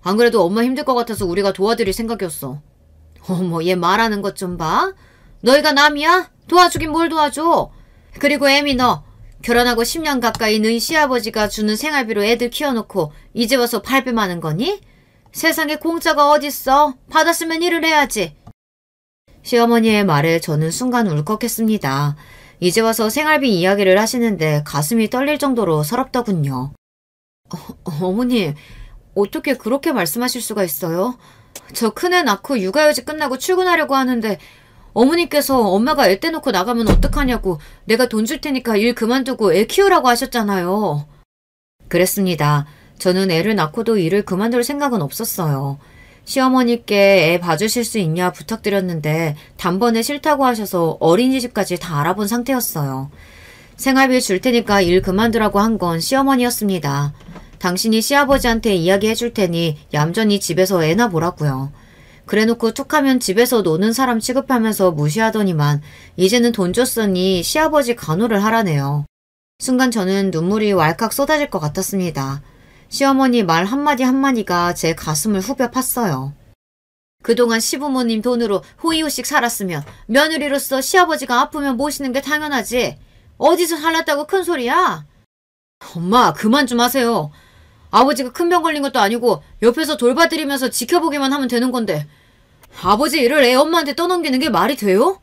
안 그래도 엄마 힘들 것 같아서 우리가 도와드릴 생각이었어. 어머, 얘 말하는 것 좀 봐. 너희가 남이야? 도와주긴 뭘 도와줘. 그리고 애미 너 결혼하고 10년 가까이 너희 시아버지가 주는 생활비로 애들 키워놓고 이제 와서 발뺌하는 거니? 세상에 공짜가 어딨어. 받았으면 일을 해야지. 시어머니의 말에 저는 순간 울컥했습니다. 이제 와서 생활비 이야기를 하시는데 가슴이 떨릴 정도로 서럽더군요. 어머니, 어떻게 그렇게 말씀하실 수가 있어요? 저 큰애 낳고 육아휴직 끝나고 출근하려고 하는데 어머니께서 엄마가 애 떼놓고 나가면 어떡하냐고 내가 돈 줄 테니까 일 그만두고 애 키우라고 하셨잖아요. 그랬습니다. 저는 애를 낳고도 일을 그만둘 생각은 없었어요. 시어머니께 애 봐주실 수 있냐 부탁드렸는데 단번에 싫다고 하셔서 어린이집까지 다 알아본 상태였어요. 생활비 줄 테니까 일 그만두라고 한 건 시어머니였습니다. 당신이 시아버지한테 이야기해 줄 테니 얌전히 집에서 애나 보라고요. 그래놓고 툭하면 집에서 노는 사람 취급하면서 무시하더니만 이제는 돈 줬으니 시아버지 간호를 하라네요. 순간 저는 눈물이 왈칵 쏟아질 것 같았습니다. 시어머니 말 한마디 한마디가 제 가슴을 후벼 팠어요. 그동안 시부모님 돈으로 호의호식 살았으면 며느리로서 시아버지가 아프면 모시는 게 당연하지. 어디서 살랐다고 큰 소리야? 엄마, 그만 좀 하세요. 아버지가 큰 병 걸린 것도 아니고 옆에서 돌봐드리면서 지켜보기만 하면 되는 건데 아버지 일을 애 엄마한테 떠넘기는 게 말이 돼요?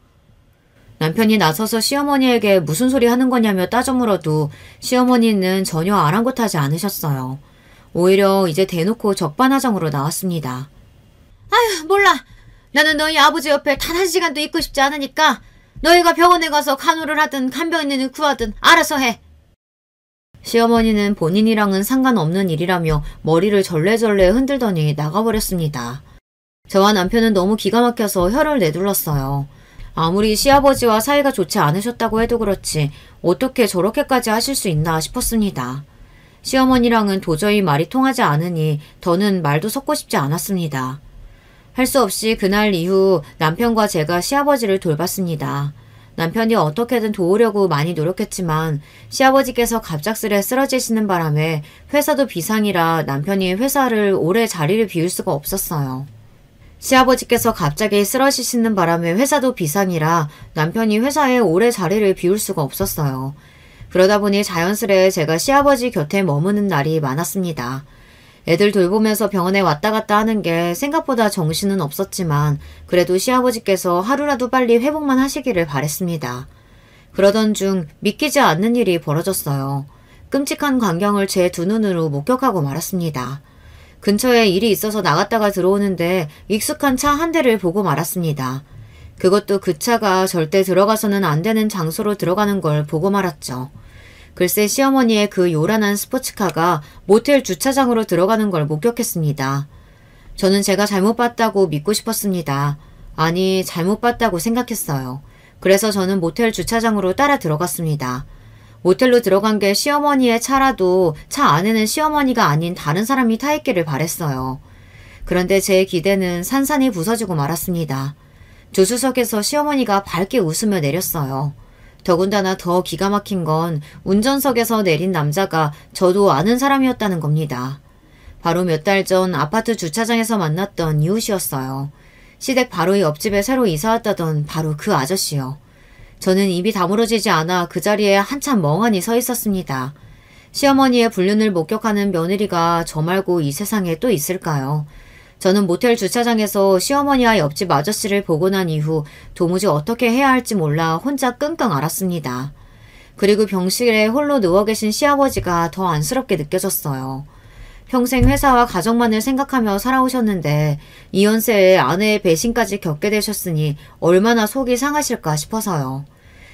남편이 나서서 시어머니에게 무슨 소리 하는 거냐며 따져 물어도 시어머니는 전혀 아랑곳하지 않으셨어요. 오히려 이제 대놓고 적반하장으로 나왔습니다. 아휴, 몰라. 나는 너희 아버지 옆에 단 한 시간도 있고 싶지 않으니까 너희가 병원에 가서 간호를 하든 간병 있는 일 구하든 알아서 해. 시어머니는 본인이랑은 상관없는 일이라며 머리를 절레절레 흔들더니 나가버렸습니다. 저와 남편은 너무 기가 막혀서 혀를 내둘렀어요. 아무리 시아버지와 사이가 좋지 않으셨다고 해도 그렇지 어떻게 저렇게까지 하실 수 있나 싶었습니다. 시어머니랑은 도저히 말이 통하지 않으니 더는 말도 섞고 싶지 않았습니다. 할 수 없이 그날 이후 남편과 제가 시아버지를 돌봤습니다. 남편이 어떻게든 도우려고 많이 노력했지만 시아버지께서 갑작스레 쓰러지시는 바람에 회사도 비상이라 남편이 회사를 오래 자리를 비울 수가 없었어요. 시아버지께서 갑자기 쓰러지시는 바람에 회사도 비상이라 남편이 회사에 오래 자리를 비울 수가 없었어요. 그러다 보니 자연스레 제가 시아버지 곁에 머무는 날이 많았습니다. 애들 돌보면서 병원에 왔다 갔다 하는 게 생각보다 정신은 없었지만 그래도 시아버지께서 하루라도 빨리 회복만 하시기를 바랬습니다. 그러던 중 믿기지 않는 일이 벌어졌어요. 끔찍한 광경을 제 두 눈으로 목격하고 말았습니다. 근처에 일이 있어서 나갔다가 들어오는데 익숙한 차 한 대를 보고 말았습니다. 그것도 그 차가 절대 들어가서는 안 되는 장소로 들어가는 걸 보고 말았죠. 글쎄 시어머니의 그 요란한 스포츠카가 모텔 주차장으로 들어가는 걸 목격했습니다. 저는 제가 잘못 봤다고 믿고 싶었습니다. 아니, 잘못 봤다고 생각했어요. 그래서 저는 모텔 주차장으로 따라 들어갔습니다. 모텔로 들어간 게 시어머니의 차라도 차 안에는 시어머니가 아닌 다른 사람이 타 있기를 바랬어요. 그런데 제 기대는 산산이 부서지고 말았습니다. 조수석에서 시어머니가 밝게 웃으며 내렸어요. 더군다나 더 기가 막힌 건 운전석에서 내린 남자가 저도 아는 사람이었다는 겁니다. 바로 몇 달 전 아파트 주차장에서 만났던 이웃이었어요. 시댁 바로 옆집에 새로 이사왔다던 바로 그 아저씨요. 저는 입이 다물어지지 않아 그 자리에 한참 멍하니 서 있었습니다. 시어머니의 불륜을 목격하는 며느리가 저 말고 이 세상에 또 있을까요? 저는 모텔 주차장에서 시어머니와 옆집 아저씨를 보고 난 이후 도무지 어떻게 해야 할지 몰라 혼자 끙끙 앓았습니다. 그리고 병실에 홀로 누워 계신 시아버지가 더 안쓰럽게 느껴졌어요. 평생 회사와 가정만을 생각하며 살아오셨는데 이연세에 아내의 배신까지 겪게 되셨으니 얼마나 속이 상하실까 싶어서요.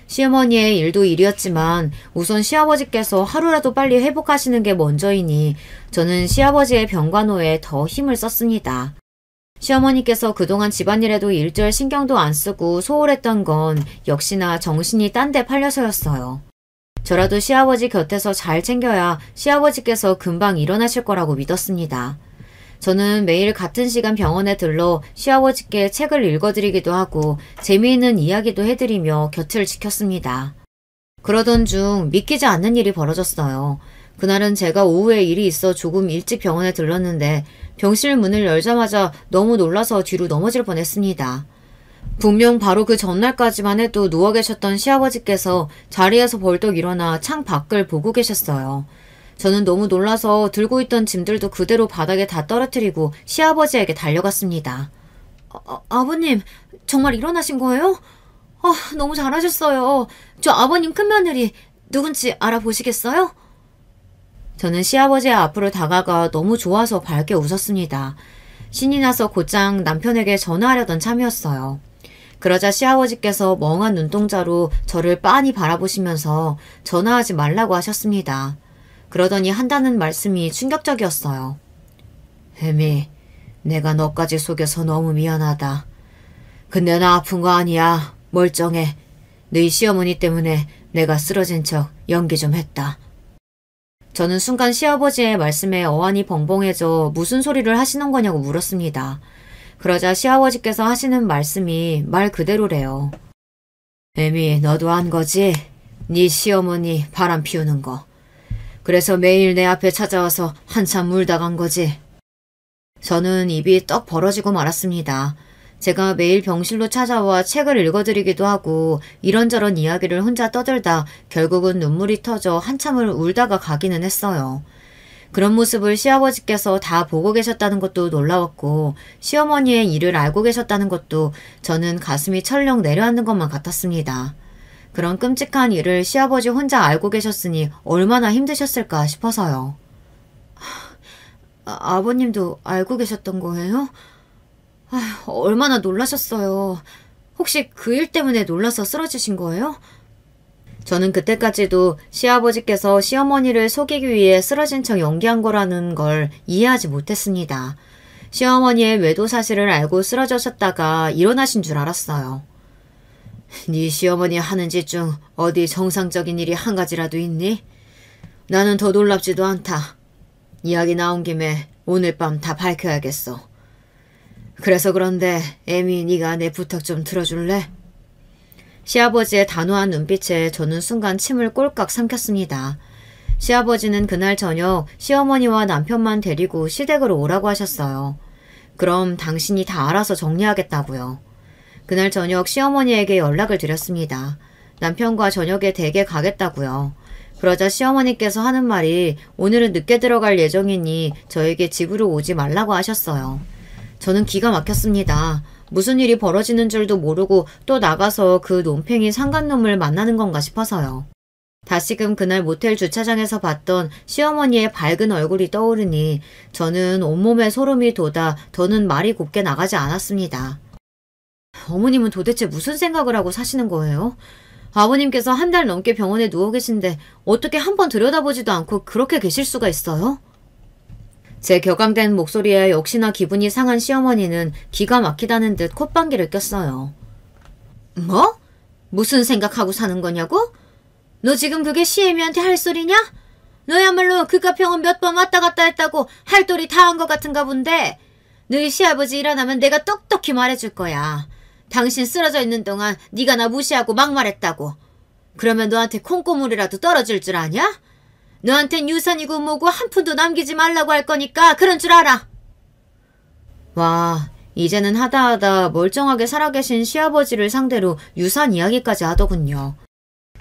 시어머니의 일도 일이었지만 우선 시아버지께서 하루라도 빨리 회복하시는 게 먼저이니 저는 시아버지의 병간호에 더 힘을 썼습니다. 시어머니께서 그동안 집안일에도 일절 신경도 안 쓰고 소홀했던 건 역시나 정신이 딴 데 팔려서였어요. 저라도 시아버지 곁에서 잘 챙겨야 시아버지께서 금방 일어나실 거라고 믿었습니다. 저는 매일 같은 시간 병원에 들러 시아버지께 책을 읽어드리기도 하고 재미있는 이야기도 해드리며 곁을 지켰습니다. 그러던 중 믿기지 않는 일이 벌어졌어요. 그날은 제가 오후에 일이 있어 조금 일찍 병원에 들렀는데 병실 문을 열자마자 너무 놀라서 뒤로 넘어질 뻔했습니다. 분명 바로 그 전날까지만 해도 누워 계셨던 시아버지께서 자리에서 벌떡 일어나 창 밖을 보고 계셨어요. 저는 너무 놀라서 들고 있던 짐들도 그대로 바닥에 다 떨어뜨리고 시아버지에게 달려갔습니다. 아버님, 정말 일어나신 거예요? 너무 잘하셨어요. 저 아버님 큰며느리 누군지 알아보시겠어요? 저는 시아버지의 앞으로 다가가 너무 좋아서 밝게 웃었습니다. 신이 나서 곧장 남편에게 전화하려던 참이었어요. 그러자 시아버지께서 멍한 눈동자로 저를 빤히 바라보시면서 전화하지 말라고 하셨습니다. 그러더니 한다는 말씀이 충격적이었어요. 혜미, 내가 너까지 속여서 너무 미안하다. 근데 나 아픈 거 아니야. 멀쩡해. 너희 시어머니 때문에 내가 쓰러진 척 연기 좀 했다. 저는 순간 시아버지의 말씀에 어안이 벙벙해져 무슨 소리를 하시는 거냐고 물었습니다. 그러자 시아버지께서 하시는 말씀이 말 그대로래요. 혜미, 너도 한 거지? 네 시어머니 바람 피우는 거. 그래서 매일 내 앞에 찾아와서 한참 울다 간 거지. 저는 입이 떡 벌어지고 말았습니다. 제가 매일 병실로 찾아와 책을 읽어드리기도 하고 이런저런 이야기를 혼자 떠들다 결국은 눈물이 터져 한참을 울다가 가기는 했어요. 그런 모습을 시아버지께서 다 보고 계셨다는 것도 놀라웠고 시어머니의 일을 알고 계셨다는 것도 저는 가슴이 철렁 내려앉는 것만 같았습니다. 그런 끔찍한 일을 시아버지 혼자 알고 계셨으니 얼마나 힘드셨을까 싶어서요. 아버님도 알고 계셨던 거예요? 얼마나 놀라셨어요. 혹시 그 일 때문에 놀라서 쓰러지신 거예요? 저는 그때까지도 시아버지께서 시어머니를 속이기 위해 쓰러진 척 연기한 거라는 걸 이해하지 못했습니다. 시어머니의 외도 사실을 알고 쓰러지셨다가 일어나신 줄 알았어요. 네 시어머니 하는 짓 중 어디 정상적인 일이 한 가지라도 있니? 나는 더 놀랍지도 않다. 이야기 나온 김에 오늘 밤 다 밝혀야겠어. 그래서 그런데 애미 네가 내 부탁 좀 들어줄래? 시아버지의 단호한 눈빛에 저는 순간 침을 꼴깍 삼켰습니다. 시아버지는 그날 저녁 시어머니와 남편만 데리고 시댁으로 오라고 하셨어요. 그럼 당신이 다 알아서 정리하겠다고요. 그날 저녁 시어머니에게 연락을 드렸습니다. 남편과 저녁에 댁에 가겠다고요. 그러자 시어머니께서 하는 말이 오늘은 늦게 들어갈 예정이니 저에게 집으로 오지 말라고 하셨어요. 저는 기가 막혔습니다. 무슨 일이 벌어지는 줄도 모르고 또 나가서 그 논팽이 상간놈을 만나는 건가 싶어서요. 다시금 그날 모텔 주차장에서 봤던 시어머니의 밝은 얼굴이 떠오르니 저는 온몸에 소름이 돋아 더는 말이 곱게 나가지 않았습니다. 어머님은 도대체 무슨 생각을 하고 사시는 거예요? 아버님께서 한 달 넘게 병원에 누워 계신데 어떻게 한번 들여다보지도 않고 그렇게 계실 수가 있어요? 제 격앙된 목소리에 역시나 기분이 상한 시어머니는 기가 막히다는 듯 콧방귀를 꼈어요. 뭐? 무슨 생각하고 사는 거냐고? 너 지금 그게 시애미한테 할 소리냐? 너야말로 그깟 병원 몇 번 왔다 갔다 했다고 할 도리 다 한 것 같은가 본데 너희 시아버지 일어나면 내가 똑똑히 말해줄 거야. 당신 쓰러져 있는 동안 네가 나 무시하고 막말했다고. 그러면 너한테 콩고물이라도 떨어질 줄 아냐? 너한텐 유산이고 뭐고 한 푼도 남기지 말라고 할 거니까 그런 줄 알아. 와, 이제는 하다하다 멀쩡하게 살아계신 시아버지를 상대로 유산 이야기까지 하더군요.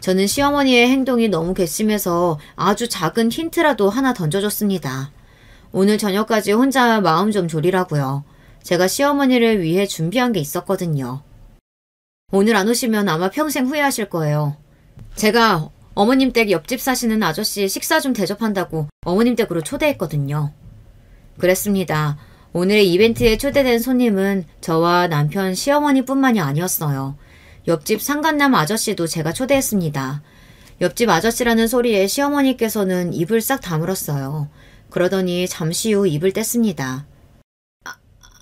저는 시어머니의 행동이 너무 괘씸해서 아주 작은 힌트라도 하나 던져줬습니다. 오늘 저녁까지 혼자 마음 좀 졸이라고요. 제가 시어머니를 위해 준비한 게 있었거든요. 오늘 안 오시면 아마 평생 후회하실 거예요. 제가 어머님 댁 옆집 사시는 아저씨 식사 좀 대접한다고 어머님 댁으로 초대했거든요. 그랬습니다. 오늘의 이벤트에 초대된 손님은 저와 남편 시어머니뿐만이 아니었어요. 옆집 상간남 아저씨도 제가 초대했습니다. 옆집 아저씨라는 소리에 시어머니께서는 입을 싹 다물었어요. 그러더니 잠시 후 입을 뗐습니다.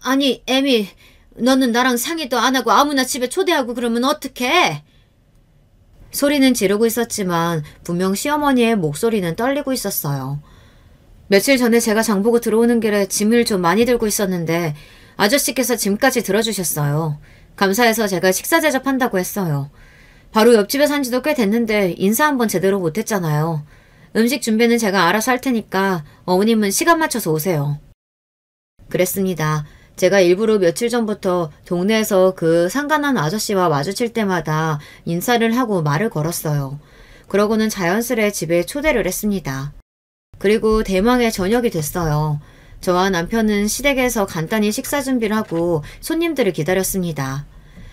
아니, 애미, 너는 나랑 상의도 안 하고 아무나 집에 초대하고 그러면 어떡해? 소리는 지르고 있었지만 분명 시어머니의 목소리는 떨리고 있었어요. 며칠 전에 제가 장보고 들어오는 길에 짐을 좀 많이 들고 있었는데 아저씨께서 짐까지 들어주셨어요. 감사해서 제가 식사 대접한다고 했어요. 바로 옆집에 산 지도 꽤 됐는데 인사 한번 제대로 못했잖아요. 음식 준비는 제가 알아서 할 테니까 어머님은 시간 맞춰서 오세요. 그랬습니다. 제가 일부러 며칠 전부터 동네에서 그 상간한 아저씨와 마주칠 때마다 인사를 하고 말을 걸었어요. 그러고는 자연스레 집에 초대를 했습니다. 그리고 대망의 저녁이 됐어요. 저와 남편은 시댁에서 간단히 식사 준비를 하고 손님들을 기다렸습니다.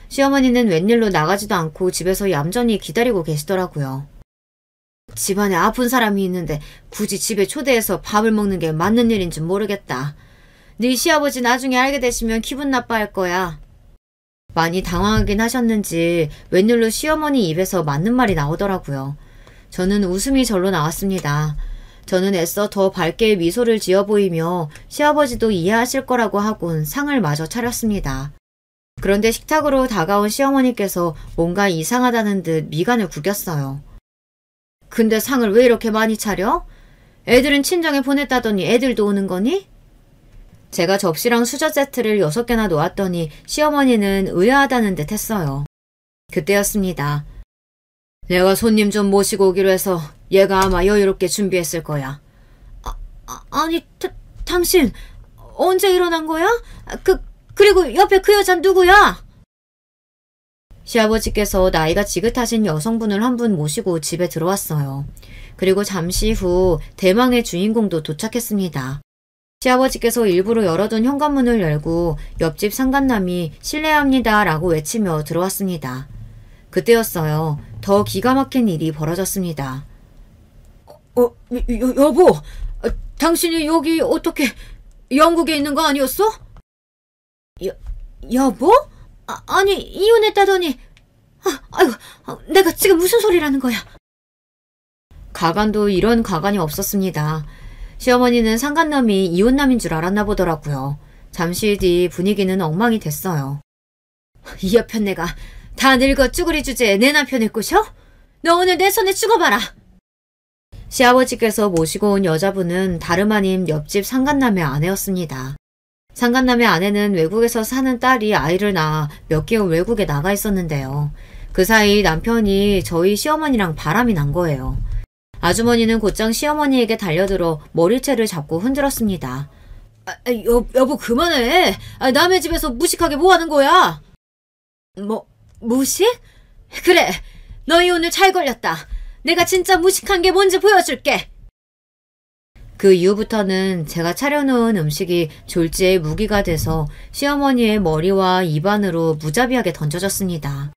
시어머니는 웬일로 나가지도 않고 집에서 얌전히 기다리고 계시더라고요. 집안에 아픈 사람이 있는데 굳이 집에 초대해서 밥을 먹는 게 맞는 일인지 모르겠다. 네 시아버지 나중에 알게 되시면 기분 나빠할 거야. 많이 당황하긴 하셨는지 웬일로 시어머니 입에서 맞는 말이 나오더라고요. 저는 웃음이 절로 나왔습니다. 저는 애써 더 밝게 미소를 지어 보이며 시아버지도 이해하실 거라고 하곤 상을 마저 차렸습니다. 그런데 식탁으로 다가온 시어머니께서 뭔가 이상하다는 듯 미간을 구겼어요. 근데 상을 왜 이렇게 많이 차려? 애들은 친정에 보냈다더니 애들도 오는 거니? 제가 접시랑 수저 세트를 6개나 놓았더니 시어머니는 의아하다는 듯 했어요. 그때였습니다. 내가 손님 좀 모시고 오기로 해서 얘가 아마 여유롭게 준비했을 거야. 아니, 당신 언제 일어난 거야? 그리고 옆에 그 여잔 누구야? 시아버지께서 나이가 지긋하신 여성분을 한 분 모시고 집에 들어왔어요. 그리고 잠시 후 대망의 주인공도 도착했습니다. 시아버지께서 일부러 열어둔 현관문을 열고 옆집 상간남이 실례합니다 라고 외치며 들어왔습니다. 그때였어요. 더 기가 막힌 일이 벌어졌습니다. 여보, 당신이 여기 어떻게 영국에 있는 거 아니었어? 여보? 아니, 이혼했다더니. 아이고, 내가 지금 무슨 소리라는 거야? 가관도 이런 가관이 없었습니다. 시어머니는 상간남이 이혼남인 줄 알았나 보더라고요. 잠시 뒤 분위기는 엉망이 됐어요. 이 여편 내가 다 늙어 쭈구리 주제에 내 남편을 꼬셔? 너 오늘 내 손에 죽어봐라. 시아버지께서 모시고 온 여자분은 다름 아닌 옆집 상간남의 아내였습니다. 상간남의 아내는 외국에서 사는 딸이 아이를 낳아 몇 개월 외국에 나가 있었는데요. 그 사이 남편이 저희 시어머니랑 바람이 난 거예요. 아주머니는 곧장 시어머니에게 달려들어 머리채를 잡고 흔들었습니다. 여보 그만해. 남의 집에서 무식하게 뭐 하는 거야? 무식? 그래, 너희 오늘 잘 걸렸다. 내가 진짜 무식한 게 뭔지 보여줄게. 그 이후부터는 제가 차려놓은 음식이 졸지에 무기가 돼서 시어머니의 머리와 입안으로 무자비하게 던져졌습니다.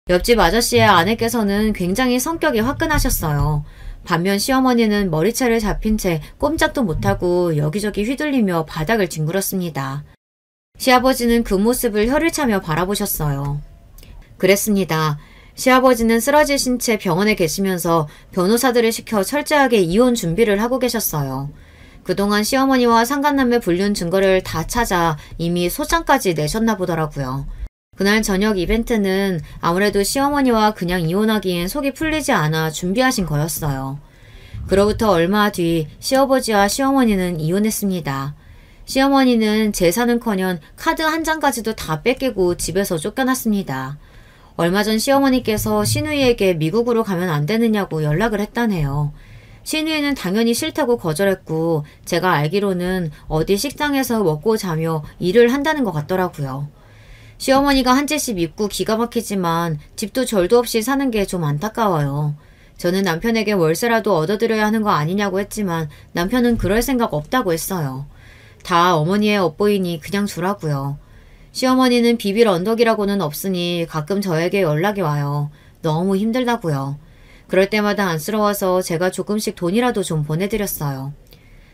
옆집 아저씨의 아내께서는 굉장히 성격이 화끈하셨어요. 반면 시어머니는 머리채를 잡힌 채 꼼짝도 못하고 여기저기 휘둘리며 바닥을 뒹굴었습니다. 시아버지는 그 모습을 혀를 차며 바라보셨어요. 그랬습니다. 시아버지는 쓰러지신 채 병원에 계시면서 변호사들을 시켜 철저하게 이혼 준비를 하고 계셨어요. 그동안 시어머니와 상간남매 불륜 증거를 다 찾아 이미 소장까지 내셨나 보더라고요. 그날 저녁 이벤트는 아무래도 시어머니와 그냥 이혼하기엔 속이 풀리지 않아 준비하신 거였어요. 그로부터 얼마 뒤 시아버지와 시어머니는 이혼했습니다. 시어머니는 재산은커녕 카드 한 장까지도 다 뺏기고 집에서 쫓겨났습니다. 얼마 전 시어머니께서 시누이에게 미국으로 가면 안 되느냐고 연락을 했다네요. 시누이는 당연히 싫다고 거절했고 제가 알기로는 어디 식당에서 먹고 자며 일을 한다는 것 같더라고요. 시어머니가 한 채씩 입고 기가 막히지만 집도 절도 없이 사는 게 좀 안타까워요. 저는 남편에게 월세라도 얻어드려야 하는 거 아니냐고 했지만 남편은 그럴 생각 없다고 했어요. 다 어머니의 업보이니 그냥 두라고요. 시어머니는 비빌 언덕이라고는 없으니 가끔 저에게 연락이 와요. 너무 힘들다고요. 그럴 때마다 안쓰러워서 제가 조금씩 돈이라도 좀 보내드렸어요.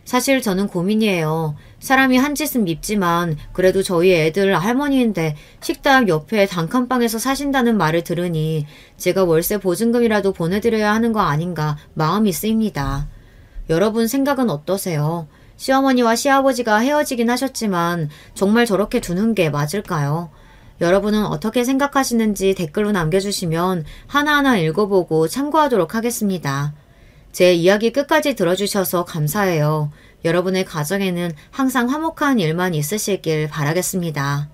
사실 저는 고민이에요. 사람이 한 짓은 밉지만 그래도 저희 애들 할머니인데 식당 옆에 단칸방에서 사신다는 말을 들으니 제가 월세 보증금이라도 보내드려야 하는 거 아닌가 마음이 쓰입니다. 여러분 생각은 어떠세요? 시어머니와 시아버지가 헤어지긴 하셨지만 정말 저렇게 두는 게 맞을까요? 여러분은 어떻게 생각하시는지 댓글로 남겨주시면 하나하나 읽어보고 참고하도록 하겠습니다. 제 이야기 끝까지 들어주셔서 감사해요. 여러분의 가정에는 항상 화목한 일만 있으시길 바라겠습니다.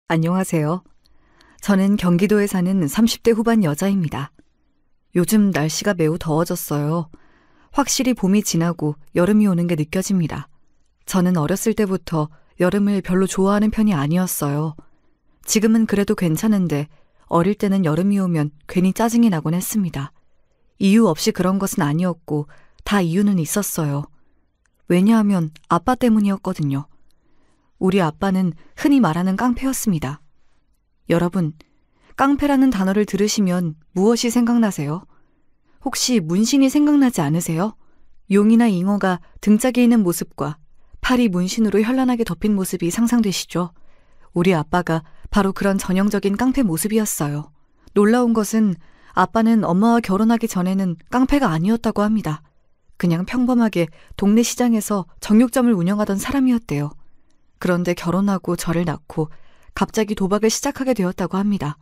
안녕하세요. 저는 경기도에 사는 30대 후반 여자입니다. 요즘 날씨가 매우 더워졌어요. 확실히 봄이 지나고 여름이 오는 게 느껴집니다. 저는 어렸을 때부터 여름을 별로 좋아하는 편이 아니었어요. 지금은 그래도 괜찮은데 어릴 때는 여름이 오면 괜히 짜증이 나곤 했습니다. 이유 없이 그런 것은 아니었고 다 이유는 있었어요. 왜냐하면 아빠 때문이었거든요. 우리 아빠는 흔히 말하는 깡패였습니다. 여러분, 깡패라는 단어를 들으시면 무엇이 생각나세요? 혹시 문신이 생각나지 않으세요? 용이나 잉어가 등짝에 있는 모습과 팔이 문신으로 현란하게 덮인 모습이 상상되시죠? 우리 아빠가 바로 그런 전형적인 깡패 모습이었어요. 놀라운 것은 아빠는 엄마와 결혼하기 전에는 깡패가 아니었다고 합니다. 그냥 평범하게 동네 시장에서 정육점을 운영하던 사람이었대요. 그런데 결혼하고 저를 낳고 갑자기 도박을 시작하게 되었다고 합니다.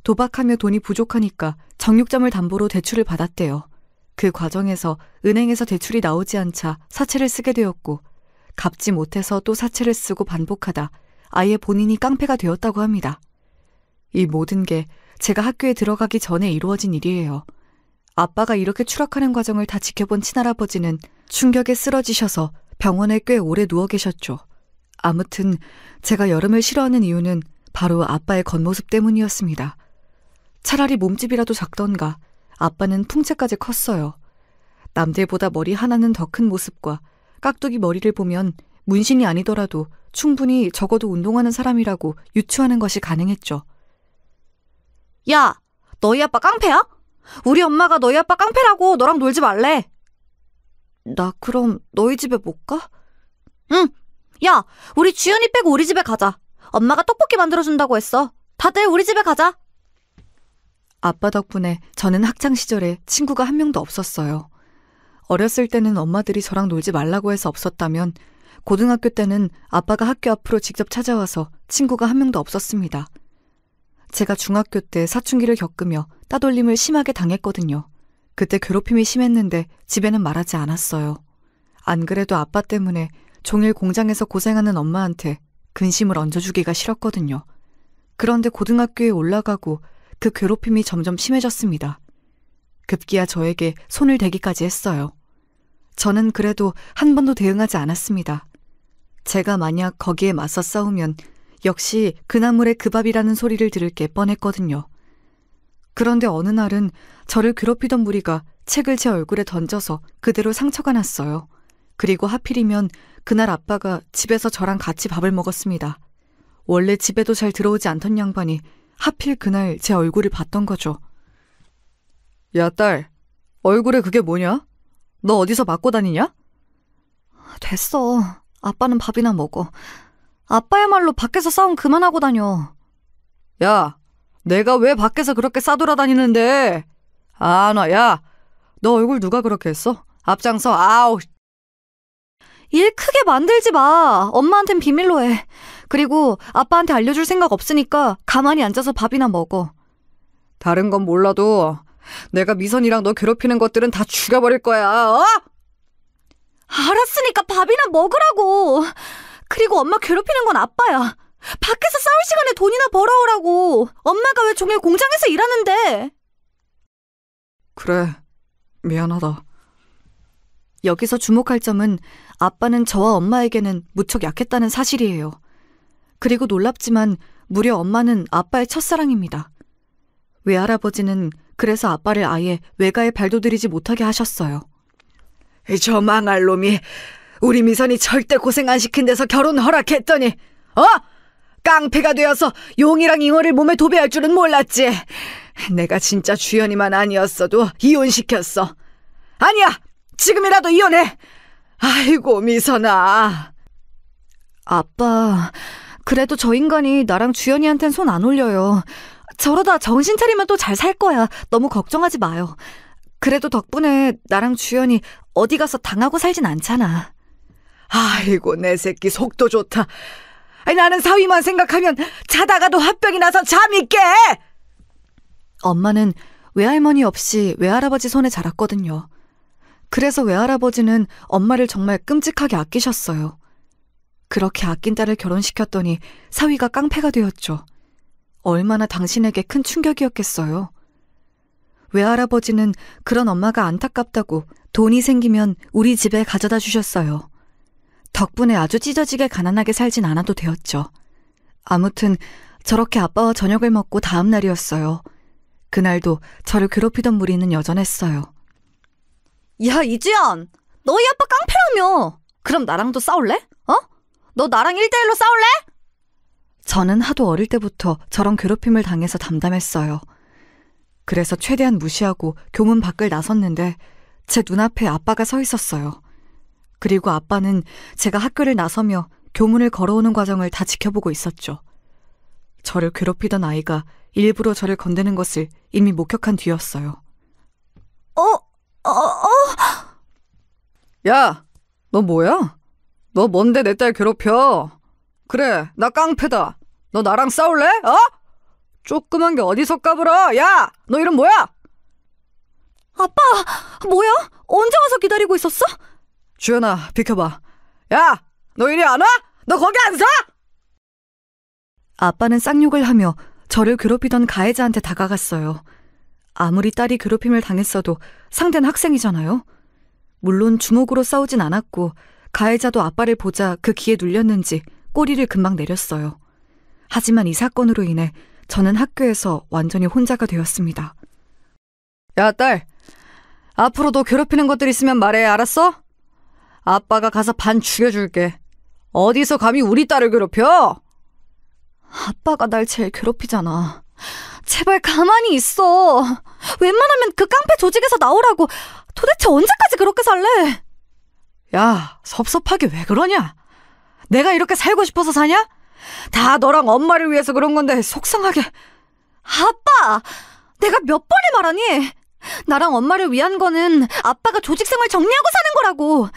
도박하며 돈이 부족하니까 정육점을 담보로 대출을 받았대요. 그 과정에서 은행에서 대출이 나오지 않자 사채를 쓰게 되었고 갚지 못해서 또 사채를 쓰고 반복하다 아예 본인이 깡패가 되었다고 합니다. 이 모든 게 제가 학교에 들어가기 전에 이루어진 일이에요. 아빠가 이렇게 추락하는 과정을 다 지켜본 친할아버지는 충격에 쓰러지셔서 병원에 꽤 오래 누워 계셨죠. 아무튼 제가 여름을 싫어하는 이유는 바로 아빠의 겉모습 때문이었습니다. 차라리 몸집이라도 작던가 아빠는 풍채까지 컸어요. 남들보다 머리 하나는 더 큰 모습과 깍두기 머리를 보면 문신이 아니더라도 충분히 적어도 운동하는 사람이라고 유추하는 것이 가능했죠. 야, 너희 아빠 깡패야? 우리 엄마가 너희 아빠 깡패라고 너랑 놀지 말래. 나 그럼 너희 집에 못 가? 응. 야, 우리 주연이 빼고 우리 집에 가자. 엄마가 떡볶이 만들어준다고 했어. 다들 우리 집에 가자. 아빠 덕분에 저는 학창시절에 친구가 한 명도 없었어요. 어렸을 때는 엄마들이 저랑 놀지 말라고 해서 없었다면 고등학교 때는 아빠가 학교 앞으로 직접 찾아와서 친구가 한 명도 없었습니다. 제가 중학교 때 사춘기를 겪으며 따돌림을 심하게 당했거든요. 그때 괴롭힘이 심했는데 집에는 말하지 않았어요. 안 그래도 아빠 때문에 종일 공장에서 고생하는 엄마한테 근심을 얹어주기가 싫었거든요. 그런데 고등학교에 올라가고 그 괴롭힘이 점점 심해졌습니다. 급기야 저에게 손을 대기까지 했어요. 저는 그래도 한 번도 대응하지 않았습니다. 제가 만약 거기에 맞서 싸우면 역시 그 나물의 그 밥이라는 소리를 들을 게 뻔했거든요. 그런데 어느 날은 저를 괴롭히던 무리가 책을 제 얼굴에 던져서 그대로 상처가 났어요. 그리고 하필이면 그날 아빠가 집에서 저랑 같이 밥을 먹었습니다. 원래 집에도 잘 들어오지 않던 양반이 하필 그날 제 얼굴을 봤던 거죠. 야, 딸, 얼굴에 그게 뭐냐? 너 어디서 맞고 다니냐? 됐어. 아빠는 밥이나 먹어. 아빠야말로 밖에서 싸움 그만하고 다녀. 야, 내가 왜 밖에서 그렇게 싸돌아다니는데? 야, 너 얼굴 누가 그렇게 했어? 앞장서, 아우. 일 크게 만들지 마. 엄마한텐 비밀로 해. 그리고 아빠한테 알려줄 생각 없으니까 가만히 앉아서 밥이나 먹어. 다른 건 몰라도 내가 미선이랑 너 괴롭히는 것들은 다 죽여버릴 거야, 어? 알았으니까 밥이나 먹으라고. 그리고 엄마 괴롭히는 건 아빠야. 밖에서 싸울 시간에 돈이나 벌어오라고. 엄마가 왜 종일 공장에서 일하는데. 그래, 미안하다. 여기서 주목할 점은 아빠는 저와 엄마에게는 무척 약했다는 사실이에요. 그리고 놀랍지만 무려 엄마는 아빠의 첫사랑입니다. 외할아버지는 그래서 아빠를 아예 외가에 발도들이지 못하게 하셨어요. 저 망할 놈이 우리 미선이 절대 고생 안 시킨 데서 결혼 허락했더니 깡패가 되어서 용이랑 잉어를 몸에 도배할 줄은 몰랐지. 내가 진짜 주연이만 아니었어도 이혼시켰어. 아니야, 지금이라도 이혼해. 아이고, 미선아. 아빠, 그래도 저 인간이 나랑 주연이한텐 손 안 올려요. 저러다 정신 차리면 또 잘 살 거야. 너무 걱정하지 마요. 그래도 덕분에 나랑 주연이 어디 가서 당하고 살진 않잖아. 아이고, 내 새끼 속도 좋다. 나는 사위만 생각하면 자다가도 화병이 나서 잠이 깨. 엄마는 외할머니 없이 외할아버지 손에 자랐거든요. 그래서 외할아버지는 엄마를 정말 끔찍하게 아끼셨어요. 그렇게 아낀 딸을 결혼시켰더니 사위가 깡패가 되었죠. 얼마나 당신에게 큰 충격이었겠어요. 외할아버지는 그런 엄마가 안타깝다고 돈이 생기면 우리 집에 가져다 주셨어요. 덕분에 아주 찢어지게 가난하게 살진 않아도 되었죠. 아무튼 저렇게 아빠와 저녁을 먹고 다음 날이었어요. 그날도 저를 괴롭히던 무리는 여전했어요. 야, 이지연! 너희 아빠 깡패라며! 그럼 나랑도 싸울래? 너 나랑 1대1로 싸울래? 저는 하도 어릴 때부터 저런 괴롭힘을 당해서 담담했어요. 그래서 최대한 무시하고 교문 밖을 나섰는데 제 눈앞에 아빠가 서 있었어요. 그리고 아빠는 제가 학교를 나서며 교문을 걸어오는 과정을 다 지켜보고 있었죠. 저를 괴롭히던 아이가 일부러 저를 건드는 것을 이미 목격한 뒤였어요. 야, 너 뭐야? 너 뭔데 내 딸 괴롭혀? 그래, 나 깡패다. 너 나랑 싸울래? 조그만 게 어디서 까불어? 야, 너 이름 뭐야? 아빠, 뭐야? 언제 와서 기다리고 있었어? 주연아, 비켜봐. 야, 너 이리 안 와? 너 거기 안 서? 아빠는 쌍욕을 하며 저를 괴롭히던 가해자한테 다가갔어요. 아무리 딸이 괴롭힘을 당했어도 상대는 학생이잖아요. 물론 주먹으로 싸우진 않았고 가해자도 아빠를 보자 그 기에 눌렸는지 꼬리를 금방 내렸어요. 하지만 이 사건으로 인해 저는 학교에서 완전히 혼자가 되었습니다. 야, 딸. 앞으로 너 괴롭히는 것들 있으면 말해, 알았어? 아빠가 가서 반 죽여줄게. 어디서 감히 우리 딸을 괴롭혀? 아빠가 날 제일 괴롭히잖아. 제발 가만히 있어. 웬만하면 그 깡패 조직에서 나오라고. 도대체 언제까지 그렇게 살래? 야, 섭섭하게 왜 그러냐? 내가 이렇게 살고 싶어서 사냐? 다 너랑 엄마를 위해서 그런 건데 속상하게. 아빠! 내가 몇 번을 말하니? 나랑 엄마를 위한 거는 아빠가 조직생활 정리하고 사는 거라고.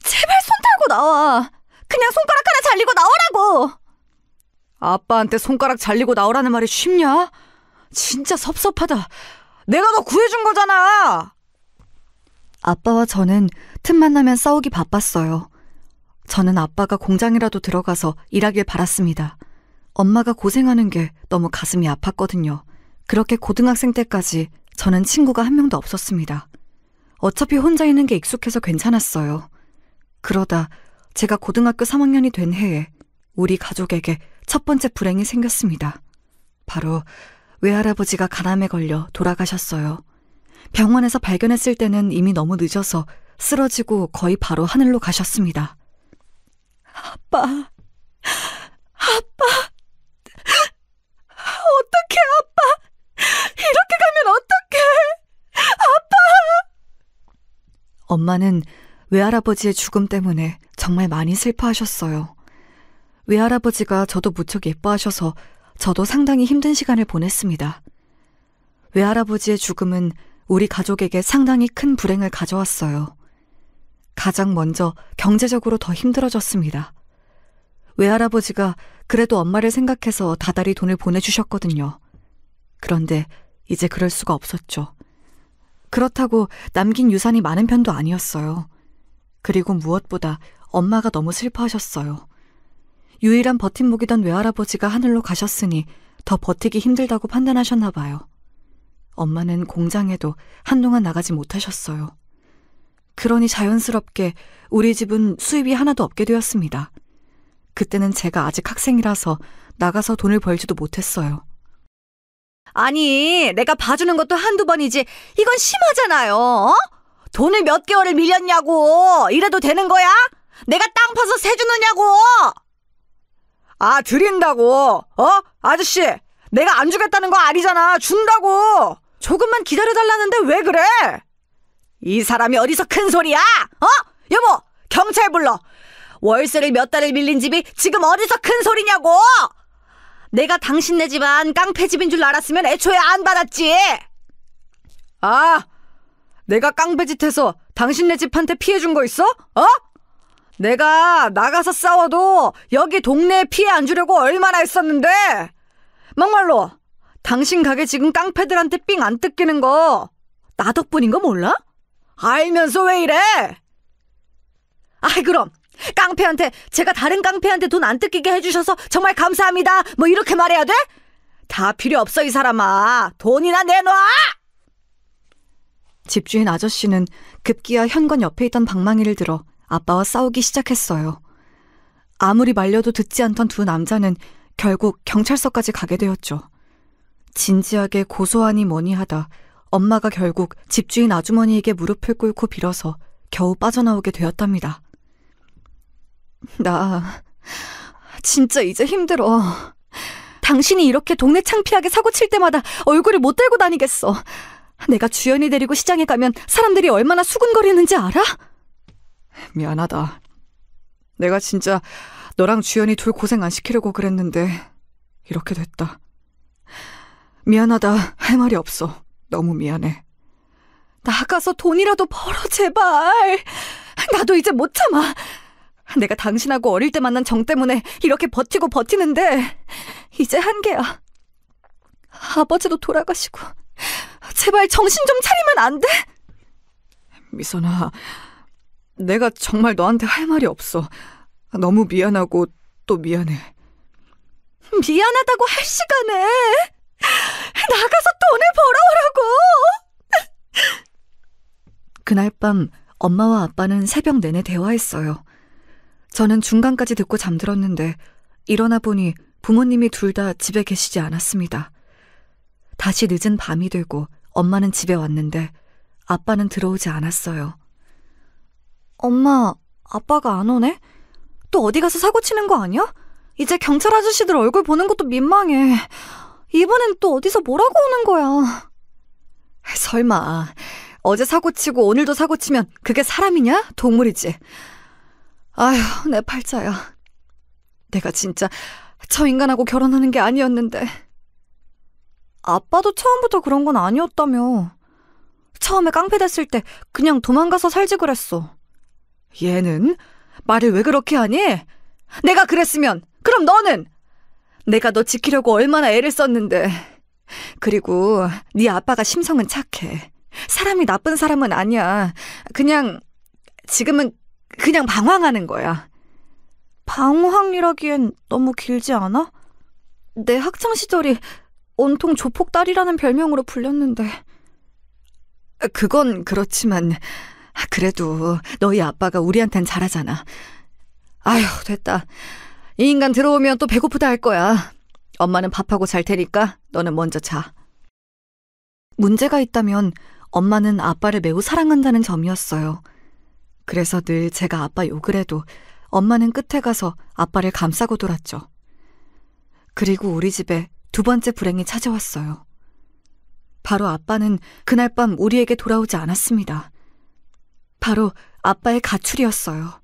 제발 손 달고 나와. 그냥 손가락 하나 잘리고 나오라고. 아빠한테 손가락 잘리고 나오라는 말이 쉽냐? 진짜 섭섭하다. 내가 너 구해준 거잖아. 아빠와 저는 틈만 나면 싸우기 바빴어요. 저는 아빠가 공장이라도 들어가서 일하길 바랐습니다. 엄마가 고생하는 게 너무 가슴이 아팠거든요. 그렇게 고등학생 때까지 저는 친구가 한 명도 없었습니다. 어차피 혼자 있는 게 익숙해서 괜찮았어요. 그러다 제가 고등학교 3학년이 된 해에 우리 가족에게 첫 번째 불행이 생겼습니다. 바로 외할아버지가 간암에 걸려 돌아가셨어요. 병원에서 발견했을 때는 이미 너무 늦어서 쓰러지고 거의 바로 하늘로 가셨습니다. 아빠, 어떡해, 아빠. 이렇게 가면 어떡해. 아빠. 엄마는 외할아버지의 죽음 때문에 정말 많이 슬퍼하셨어요. 외할아버지가 저도 무척 예뻐하셔서 저도 상당히 힘든 시간을 보냈습니다. 외할아버지의 죽음은 우리 가족에게 상당히 큰 불행을 가져왔어요. 가장 먼저 경제적으로 더 힘들어졌습니다. 외할아버지가 그래도 엄마를 생각해서 다달이 돈을 보내주셨거든요. 그런데 이제 그럴 수가 없었죠. 그렇다고 남긴 유산이 많은 편도 아니었어요. 그리고 무엇보다 엄마가 너무 슬퍼하셨어요. 유일한 버팀목이던 외할아버지가 하늘로 가셨으니 더 버티기 힘들다고 판단하셨나 봐요. 엄마는 공장에도 한동안 나가지 못하셨어요. 그러니 자연스럽게 우리 집은 수입이 하나도 없게 되었습니다. 그때는 제가 아직 학생이라서 나가서 돈을 벌지도 못했어요. 아니, 내가 봐주는 것도 한두 번이지 이건 심하잖아요. 어? 돈을 몇 개월을 밀렸냐고. 이래도 되는 거야? 내가 땅 파서 세 주느냐고. 아, 드린다고. 아저씨, 내가 안 주겠다는 거 아니잖아. 준다고. 조금만 기다려달라는데 왜 그래? 이 사람이 어디서 큰 소리야? 여보, 경찰 불러. 월세를 몇 달을 밀린 집이 지금 어디서 큰 소리냐고. 내가 당신네 집안 깡패집인 줄 알았으면 애초에 안 받았지. 아, 내가 깡패짓해서 당신네 집한테 피해준 거 있어? 내가 나가서 싸워도 여기 동네에 피해 안 주려고 얼마나 했었는데. 막말로 당신 가게 지금 깡패들한테 삥 안 뜯기는 거 나 덕분인 거 몰라? 알면서 왜 이래? 아이, 그럼 깡패한테 제가 다른 깡패한테 돈 안 뜯기게 해주셔서 정말 감사합니다 뭐 이렇게 말해야 돼? 다 필요 없어 이 사람아. 돈이나 내놔. 집주인 아저씨는 급기야 현관 옆에 있던 방망이를 들어 아빠와 싸우기 시작했어요. 아무리 말려도 듣지 않던 두 남자는 결국 경찰서까지 가게 되었죠. 진지하게 고소하니 뭐니 하다 엄마가 결국 집주인 아주머니에게 무릎을 꿇고 빌어서 겨우 빠져나오게 되었답니다. 나 진짜 이제 힘들어. 당신이 이렇게 동네 창피하게 사고 칠 때마다 얼굴을 못 들고 다니겠어. 내가 주연이 데리고 시장에 가면 사람들이 얼마나 수군거리는지 알아? 미안하다. 내가 진짜 너랑 주연이 둘 고생 안 시키려고 그랬는데 이렇게 됐다. 미안하다. 할 말이 없어. 너무 미안해. 나가서 돈이라도 벌어 제발. 나도 이제 못 참아. 내가 당신하고 어릴 때 만난 정 때문에 이렇게 버티고 버티는데 이제 한계야. 아버지도 돌아가시고 제발 정신 좀 차리면 안 돼? 미선아, 내가 정말 너한테 할 말이 없어. 너무 미안하고 또 미안해. 미안하다고 할 시간에 나가서 돈을 벌어오라고. 그날 밤 엄마와 아빠는 새벽 내내 대화했어요. 저는 중간까지 듣고 잠들었는데 일어나 보니 부모님이 둘 다 집에 계시지 않았습니다. 다시 늦은 밤이 되고 엄마는 집에 왔는데 아빠는 들어오지 않았어요. 엄마, 아빠가 안 오네? 또 어디 가서 사고 치는 거 아니야? 이제 경찰 아저씨들 얼굴 보는 것도 민망해. 이번엔 또 어디서 뭐라고 오는 거야? 설마 어제 사고 치고 오늘도 사고 치면 그게 사람이냐? 동물이지. 아휴, 내 팔자야. 내가 진짜 저 인간하고 결혼하는 게 아니었는데. 아빠도 처음부터 그런 건 아니었다며. 처음에 깡패 됐을 때 그냥 도망가서 살지 그랬어. 얘는 말을 왜 그렇게 하니? 내가 그랬으면 그럼 너는? 내가 너 지키려고 얼마나 애를 썼는데. 그리고 네 아빠가 심성은 착해. 사람이 나쁜 사람은 아니야. 그냥 지금은 그냥 방황하는 거야. 방황이라기엔 너무 길지 않아? 내 학창시절이 온통 조폭딸이라는 별명으로 불렸는데. 그건 그렇지만 그래도 너희 아빠가 우리한텐 잘하잖아. 아휴, 됐다. 이 인간 들어오면 또 배고프다 할 거야. 엄마는 밥하고 잘 테니까 너는 먼저 자. 문제가 있다면 엄마는 아빠를 매우 사랑한다는 점이었어요. 그래서 늘 제가 아빠 욕을 해도 엄마는 끝에 가서 아빠를 감싸고 돌았죠. 그리고 우리 집에 두 번째 불행이 찾아왔어요. 바로 아빠는 그날 밤 우리에게 돌아오지 않았습니다. 바로 아빠의 가출이었어요.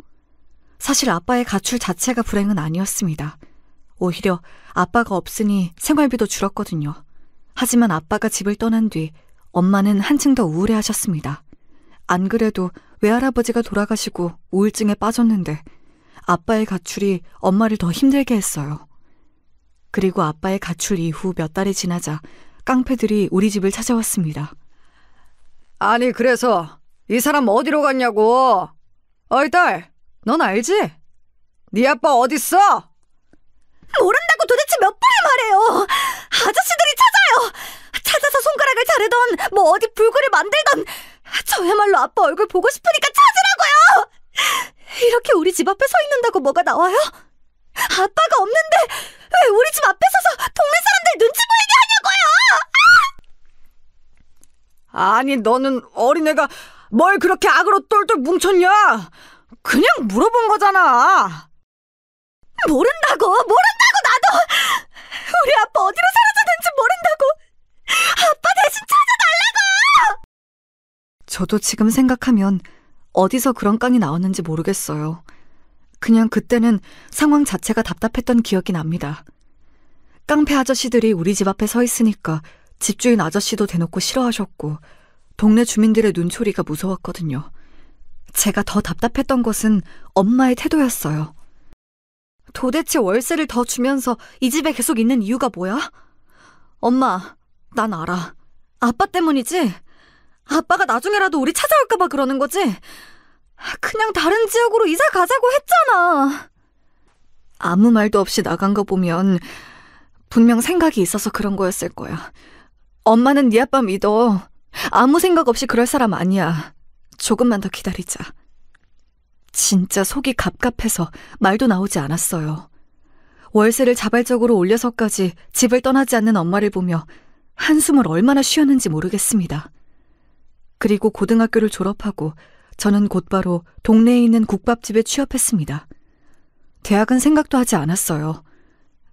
사실 아빠의 가출 자체가 불행은 아니었습니다. 오히려 아빠가 없으니 생활비도 줄었거든요. 하지만 아빠가 집을 떠난 뒤 엄마는 한층 더 우울해하셨습니다. 안 그래도 외할아버지가 돌아가시고 우울증에 빠졌는데 아빠의 가출이 엄마를 더 힘들게 했어요. 그리고 아빠의 가출 이후 몇 달이 지나자 깡패들이 우리 집을 찾아왔습니다. 아니, 그래서 이 사람 어디로 갔냐고. 어이 딸, 넌 알지? 네 아빠 어딨어? 모른다고 도대체 몇 번을 말해요. 아저씨들이 찾아요. 찾아서 손가락을 자르던 뭐 어디 불구를 만들던. 저야말로 아빠 얼굴 보고 싶으니까 찾으라고요. 이렇게 우리 집 앞에 서 있는다고 뭐가 나와요? 아빠가 없는데 왜 우리 집 앞에 서서 동네 사람들 눈치 보이게 하냐고요? 아니, 너는 어린애가 뭘 그렇게 악으로 똘똘 뭉쳤냐? 그냥 물어본 거잖아. 모른다고 나도. 우리 아빠 어디로 사라졌는지 모른다고. 아빠 대신 찾아달라고. 저도 지금 생각하면 어디서 그런 깡이 나왔는지 모르겠어요. 그냥 그때는 상황 자체가 답답했던 기억이 납니다. 깡패 아저씨들이 우리 집 앞에 서 있으니까 집주인 아저씨도 대놓고 싫어하셨고 동네 주민들의 눈초리가 무서웠거든요. 제가 더 답답했던 것은 엄마의 태도였어요. 도대체 월세를 더 주면서 이 집에 계속 있는 이유가 뭐야? 엄마, 난 알아. 아빠 때문이지? 아빠가 나중에라도 우리 찾아올까 봐 그러는 거지? 그냥 다른 지역으로 이사 가자고 했잖아. 아무 말도 없이 나간 거 보면 분명 생각이 있어서 그런 거였을 거야. 엄마는 네 아빠 믿어. 아무 생각 없이 그럴 사람 아니야. 조금만 더 기다리자. 진짜 속이 갑갑해서 말도 나오지 않았어요. 월세를 자발적으로 올려서까지 집을 떠나지 않는 엄마를 보며 한숨을 얼마나 쉬었는지 모르겠습니다. 그리고 고등학교를 졸업하고 저는 곧바로 동네에 있는 국밥집에 취업했습니다. 대학은 생각도 하지 않았어요.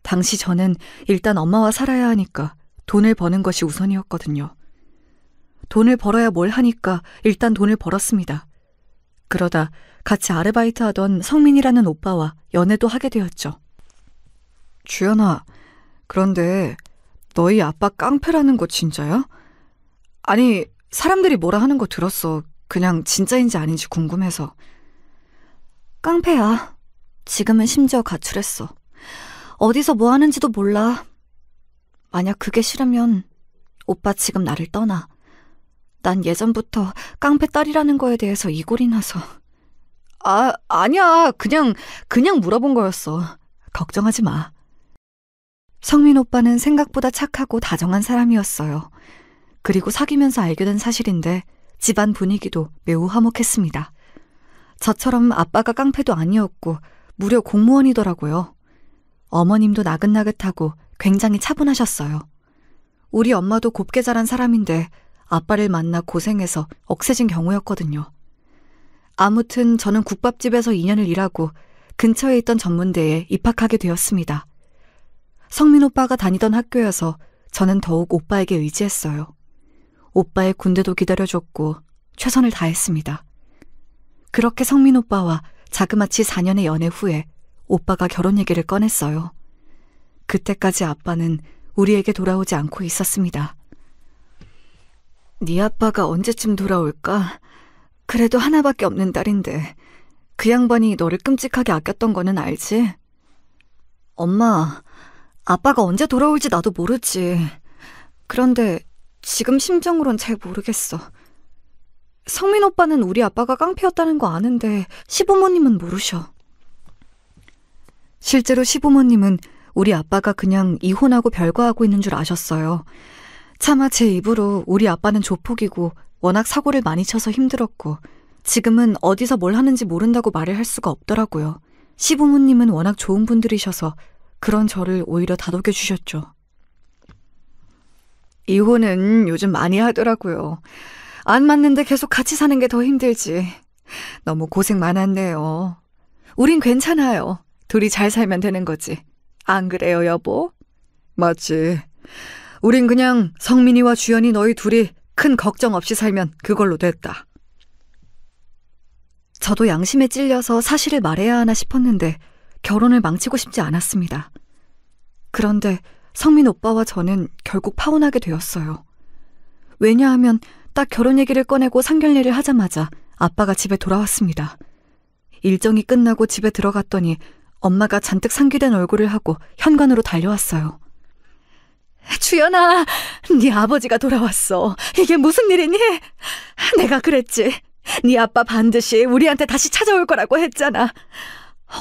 당시 저는 일단 엄마와 살아야 하니까 돈을 버는 것이 우선이었거든요. 돈을 벌어야 뭘 하니까 일단 돈을 벌었습니다. 그러다 같이 아르바이트 하던 성민이라는 오빠와 연애도 하게 되었죠. 주연아, 그런데 너희 아빠 깡패라는 거 진짜야? 아니, 사람들이 뭐라 하는 거 들었어. 그냥 진짜인지 아닌지 궁금해서. 깡패야. 지금은 심지어 가출했어. 어디서 뭐 하는지도 몰라. 만약 그게 싫으면 오빠 지금 나를 떠나. 난 예전부터 깡패 딸이라는 거에 대해서 이골이 나서. 아니야. 그냥 물어본 거였어. 걱정하지 마. 성민 오빠는 생각보다 착하고 다정한 사람이었어요. 그리고 사귀면서 알게 된 사실인데 집안 분위기도 매우 화목했습니다. 저처럼 아빠가 깡패도 아니었고 무려 공무원이더라고요. 어머님도 나긋나긋하고 굉장히 차분하셨어요. 우리 엄마도 곱게 자란 사람인데 아빠를 만나 고생해서 억세진 경우였거든요. 아무튼 저는 국밥집에서 2년을 일하고 근처에 있던 전문대에 입학하게 되었습니다. 성민 오빠가 다니던 학교여서 저는 더욱 오빠에게 의지했어요. 오빠의 군대도 기다려줬고 최선을 다했습니다. 그렇게 성민 오빠와 자그마치 4년의 연애 후에 오빠가 결혼 얘기를 꺼냈어요. 그때까지 아빠는 우리에게 돌아오지 않고 있었습니다. 네 아빠가 언제쯤 돌아올까? 그래도 하나밖에 없는 딸인데 그 양반이 너를 끔찍하게 아꼈던 거는 알지? 엄마, 아빠가 언제 돌아올지 나도 모르지. 그런데 지금 심정으론 잘 모르겠어. 성민 오빠는 우리 아빠가 깡패였다는 거 아는데 시부모님은 모르셔. 실제로 시부모님은 우리 아빠가 그냥 이혼하고 별거하고 있는 줄 아셨어요. 차마 제 입으로 우리 아빠는 조폭이고 워낙 사고를 많이 쳐서 힘들었고 지금은 어디서 뭘 하는지 모른다고 말을 할 수가 없더라고요. 시부모님은 워낙 좋은 분들이셔서 그런 저를 오히려 다독여 주셨죠. 이혼은 요즘 많이 하더라고요. 안 맞는데 계속 같이 사는 게 더 힘들지. 너무 고생 많았네요. 우린 괜찮아요. 둘이 잘 살면 되는 거지. 안 그래요, 여보? 맞지. 우린 그냥 성민이와 주연이 너희 둘이 큰 걱정 없이 살면 그걸로 됐다. 저도 양심에 찔려서 사실을 말해야 하나 싶었는데 결혼을 망치고 싶지 않았습니다. 그런데 성민 오빠와 저는 결국 파혼하게 되었어요. 왜냐하면 딱 결혼 얘기를 꺼내고 상견례를 하자마자 아빠가 집에 돌아왔습니다. 일정이 끝나고 집에 들어갔더니 엄마가 잔뜩 상기된 얼굴을 하고 현관으로 달려왔어요. 주연아, 네 아버지가 돌아왔어. 이게 무슨 일이니? 내가 그랬지. 네 아빠 반드시 우리한테 다시 찾아올 거라고 했잖아.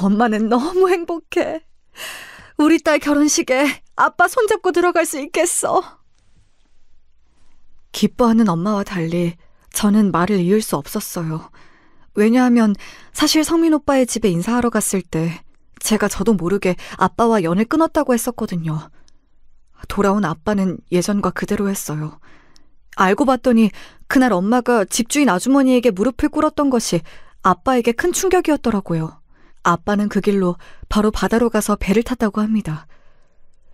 엄마는 너무 행복해. 우리 딸 결혼식에 아빠 손잡고 들어갈 수 있겠어. 기뻐하는 엄마와 달리 저는 말을 이을 수 없었어요. 왜냐하면 사실 성민 오빠의 집에 인사하러 갔을 때 제가 저도 모르게 아빠와 연을 끊었다고 했었거든요. 돌아온 아빠는 예전과 그대로였어요. 알고 봤더니 그날 엄마가 집주인 아주머니에게 무릎을 꿇었던 것이 아빠에게 큰 충격이었더라고요. 아빠는 그 길로 바로 바다로 가서 배를 탔다고 합니다.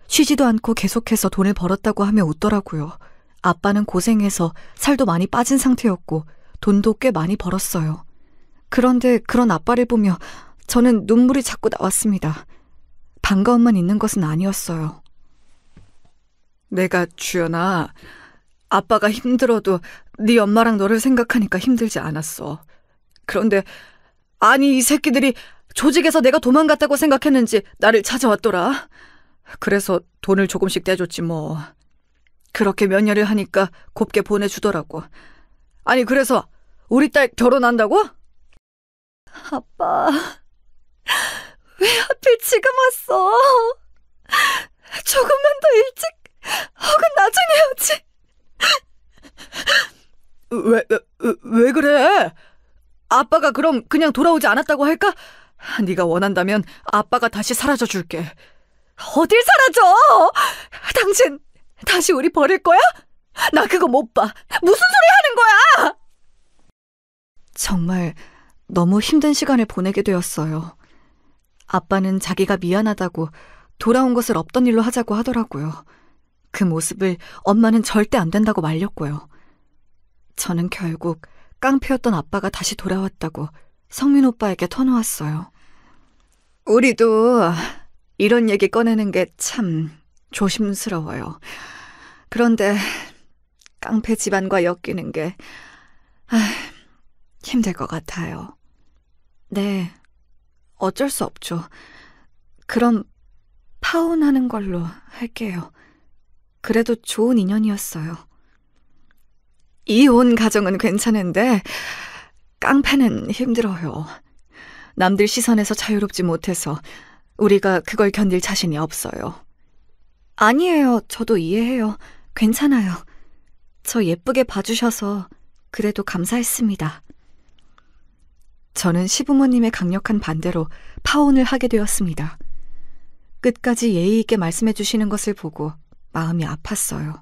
쉬지도 않고 계속해서 돈을 벌었다고 하며 웃더라고요. 아빠는 고생해서 살도 많이 빠진 상태였고 돈도 꽤 많이 벌었어요. 그런데 그런 아빠를 보며 저는 눈물이 자꾸 나왔습니다. 반가움만 있는 것은 아니었어요. 내가 주연아, 아빠가 힘들어도 네 엄마랑 너를 생각하니까 힘들지 않았어. 그런데 아니 이 새끼들이 조직에서 내가 도망갔다고 생각했는지 나를 찾아왔더라. 그래서 돈을 조금씩 떼줬지 뭐. 그렇게 몇 년을 하니까 곱게 보내주더라고. 아니 그래서 우리 딸 결혼한다고? 아빠, 왜 하필 지금 왔어? 조금만 더 일찍 혹은 나중에 오지. 왜 그래? 아빠가 그럼 그냥 돌아오지 않았다고 할까? 네가 원한다면 아빠가 다시 사라져 줄게. 어딜 사라져? 당신 다시 우리 버릴 거야? 나 그거 못 봐. 무슨 소리 하는 거야? 정말 너무 힘든 시간을 보내게 되었어요. 아빠는 자기가 미안하다고 돌아온 것을 없던 일로 하자고 하더라고요. 그 모습을 엄마는 절대 안 된다고 말렸고요. 저는 결국 깡패였던 아빠가 다시 돌아왔다고 성민 오빠에게 터놓았어요. 우리도 이런 얘기 꺼내는 게 참 조심스러워요. 그런데 깡패 집안과 엮이는 게 힘들 것 같아요. 네, 어쩔 수 없죠. 그럼 파혼하는 걸로 할게요. 그래도 좋은 인연이었어요. 이혼 가정은 괜찮은데 깡패는 힘들어요. 남들 시선에서 자유롭지 못해서 우리가 그걸 견딜 자신이 없어요. 아니에요. 저도 이해해요. 괜찮아요. 저 예쁘게 봐주셔서 그래도 감사했습니다. 저는 시부모님의 강력한 반대로 파혼을 하게 되었습니다. 끝까지 예의 있게 말씀해 주시는 것을 보고 마음이 아팠어요.